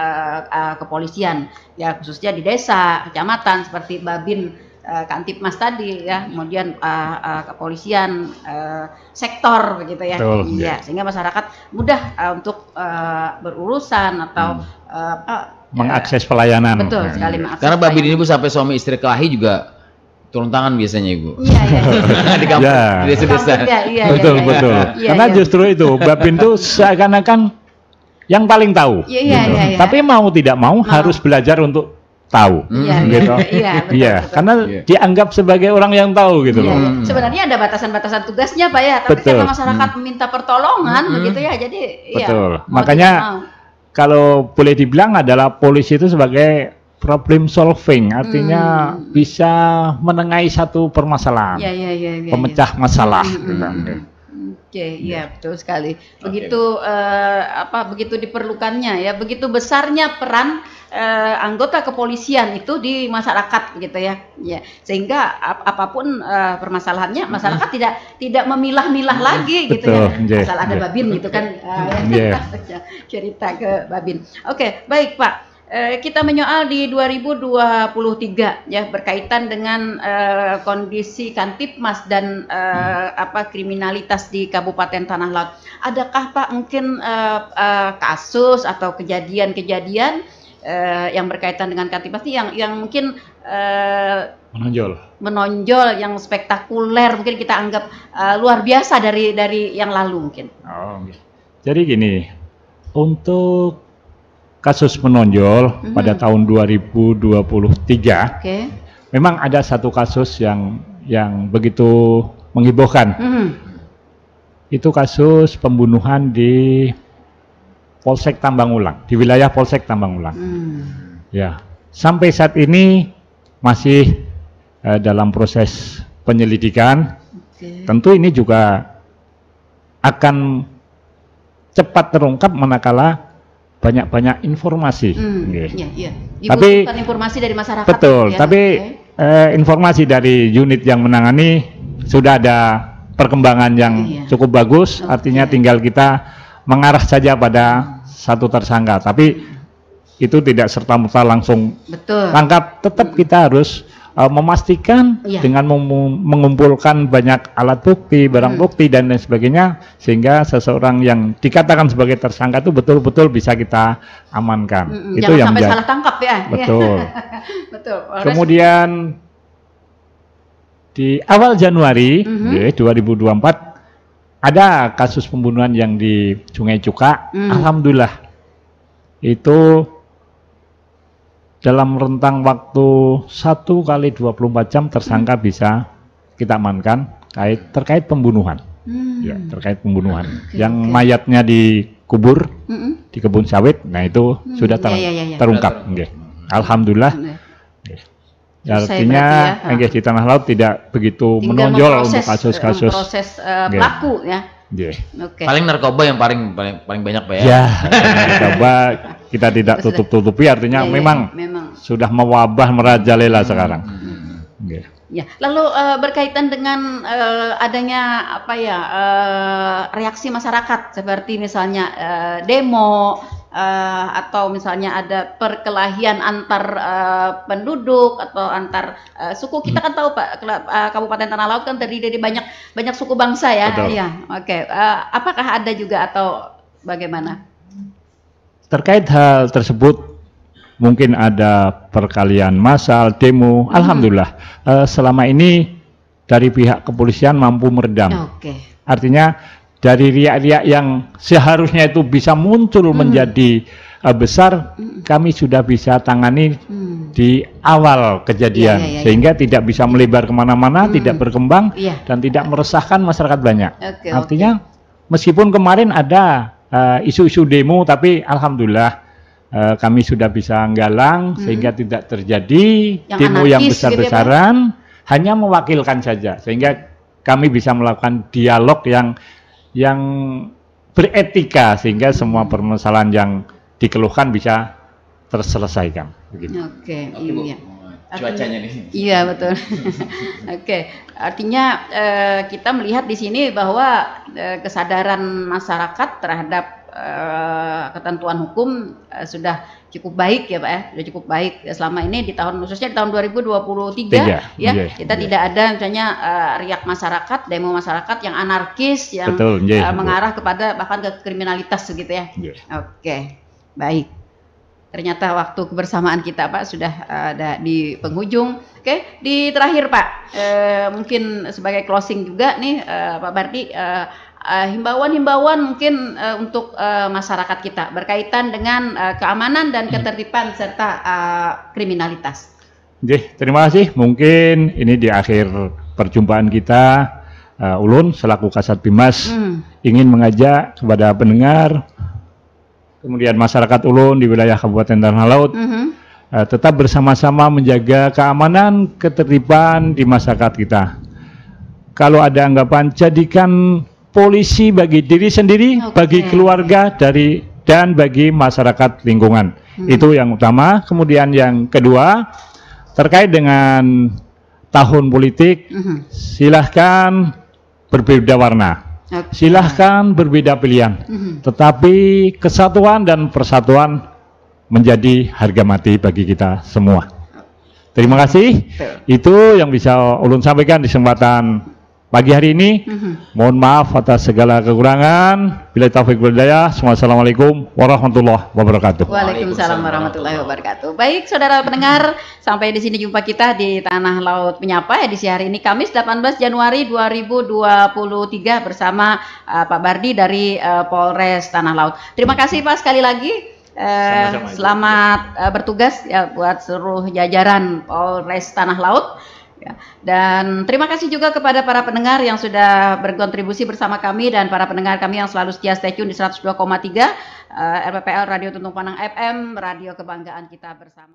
kepolisian ya, khususnya di desa, kecamatan seperti Babin, Kantipmas tadi ya, kemudian kepolisian sektor begitu ya. Betul, sehingga masyarakat mudah untuk berurusan atau mengakses pelayanan. Betul sekali, mengakses. Karena Babin ini Bu sampai suami istri kelahi juga turun tangan biasanya Ibu. Iya. Di kampung, di desa-desa. Betul. Karena justru itu Babin itu seakan-akan yang paling tahu. Iya. Tapi mau tidak mau harus belajar untuk tahu, gitu. Iya, karena dianggap sebagai orang yang tahu gitu loh. Sebenarnya ada batasan-batasan tugasnya Pak ya, tapi karena masyarakat meminta pertolongan begitu ya, jadi betul. Makanya kalau boleh dibilang adalah polisi itu sebagai problem solving, artinya bisa menengahi satu permasalahan, pemecah masalah. Iya betul sekali. Begitu begitu diperlukannya ya, begitu besarnya peran anggota kepolisian itu di masyarakat gitu ya. Sehingga apapun permasalahannya masyarakat tidak memilah-milah lagi gitu ya. Asal ada Babin gitu kan. Cerita ke Babin. Oke, baik Pak. Kita menyoal di 2023 ya, berkaitan dengan kondisi Kantipmas dan kriminalitas di Kabupaten Tanah Laut. Adakah Pak mungkin kasus atau kejadian-kejadian yang berkaitan dengan Kantipmas ini yang mungkin menonjol, yang spektakuler, mungkin kita anggap luar biasa dari yang lalu mungkin? Jadi gini, untuk kasus menonjol pada tahun 2023, memang ada satu kasus yang begitu menghebohkan. Itu kasus pembunuhan di Polsek Tambang Ulang, di wilayah Polsek Tambang Ulang. Ya, sampai saat ini masih dalam proses penyelidikan. Tentu ini juga akan cepat terungkap manakala banyak informasi. Tapi informasi dari masyarakat. Betul. Ya? Tapi informasi dari unit yang menangani sudah ada perkembangan yang cukup bagus. Artinya tinggal kita mengarah saja pada satu tersangka. Tapi itu tidak serta-merta langsung tangkap. Tetap kita harus memastikan dengan mengumpulkan banyak alat bukti, barang bukti dan lain sebagainya, sehingga seseorang yang dikatakan sebagai tersangka itu betul-betul bisa kita amankan. Itu jangan yang sampai salah tangkap ya. Betul. Kemudian di awal Januari 2024 ada kasus pembunuhan yang di Sungai Cuka. Alhamdulillah itu dalam rentang waktu 1 kali 24 jam tersangka bisa kita amankan terkait pembunuhan. Terkait pembunuhan. Yang mayatnya dikubur di kebun sawit, nah itu sudah terungkap. Alhamdulillah. Artinya di Tanah Laut tidak begitu menonjol untuk kasus-kasus. Proses pelaku ya. Yeah. Okay. Paling narkoba yang paling banyak Pak ya. Ya, narkoba kita tidak tutup-tutupi, artinya memang sudah mewabah merajalela sekarang. Yeah. Ya, lalu berkaitan dengan adanya reaksi masyarakat seperti misalnya demo atau misalnya ada perkelahian antar penduduk atau antar suku. Kita kan tahu Pak, Kabupaten Tanah Laut kan terdiri dari banyak suku bangsa ya. Iya, oke. Apakah ada juga atau bagaimana? Terkait hal tersebut, mungkin ada perkalian massal, demo. Alhamdulillah, selama ini dari pihak kepolisian mampu meredam. Artinya dari riak-riak yang seharusnya itu bisa muncul menjadi besar, kami sudah bisa tangani di awal kejadian, sehingga tidak bisa melebar kemana-mana, tidak berkembang, dan tidak meresahkan masyarakat banyak. Artinya meskipun kemarin ada isu-isu demo, tapi alhamdulillah kami sudah bisa nggalang sehingga tidak terjadi demo yang besar-besaran, hanya mewakilkan saja, sehingga kami bisa melakukan dialog yang beretika sehingga semua permasalahan yang dikeluhkan bisa terselesaikan. Oke, iya. Cuacanya nih. Iya betul. Oke, artinya kita melihat di sini bahwa kesadaran masyarakat terhadap ketentuan hukum sudah cukup baik ya Pak ya, sudah cukup baik selama ini di tahun, khususnya di tahun 2023 kita tidak ada misalnya riak masyarakat, demo masyarakat yang anarkis, yang mengarah kepada bahkan ke kriminalitas gitu ya. Oke, baik. Ternyata waktu kebersamaan kita Pak sudah ada di penghujung. Oke, di terakhir Pak, mungkin sebagai closing juga nih Pak Bardi, himbauan-himbauan mungkin untuk masyarakat kita berkaitan dengan keamanan dan ketertiban serta kriminalitas. Terima kasih. Mungkin ini di akhir perjumpaan kita, Ulun selaku Kasat Bimas ingin mengajak kepada pendengar, kemudian masyarakat Ulun di wilayah Kabupaten Tanah Laut, tetap bersama-sama menjaga keamanan, ketertiban di masyarakat kita. Kalau ada anggapan, jadikan polisi bagi diri sendiri, bagi keluarga dan bagi masyarakat lingkungan. Itu yang utama. Kemudian yang kedua, terkait dengan tahun politik, silahkan berbeda warna, silahkan berbeda pilihan, tetapi kesatuan dan persatuan menjadi harga mati bagi kita semua. Terima kasih. Itu yang bisa Ulun sampaikan di kesempatan pagi hari ini. Mohon maaf atas segala kekurangan. Bila taufik wal hidayah. Wassalamualaikum warahmatullahi wabarakatuh. Waalaikumsalam warahmatullahi wabarakatuh. Baik, saudara pendengar, sampai di sini jumpa kita di Tanah Laut Menyapa edisi hari ini Kamis 18 Januari 2023 bersama Pak Bardi dari Polres Tanah Laut. Terima kasih Pak sekali lagi. Selamat bertugas ya buat seluruh jajaran Polres Tanah Laut. Ya. Dan terima kasih juga kepada para pendengar yang sudah berkontribusi bersama kami dan para pendengar kami yang selalu setia stay tune di 102,3 RPPL Radio Tuntung Panang FM, radio kebanggaan kita bersama.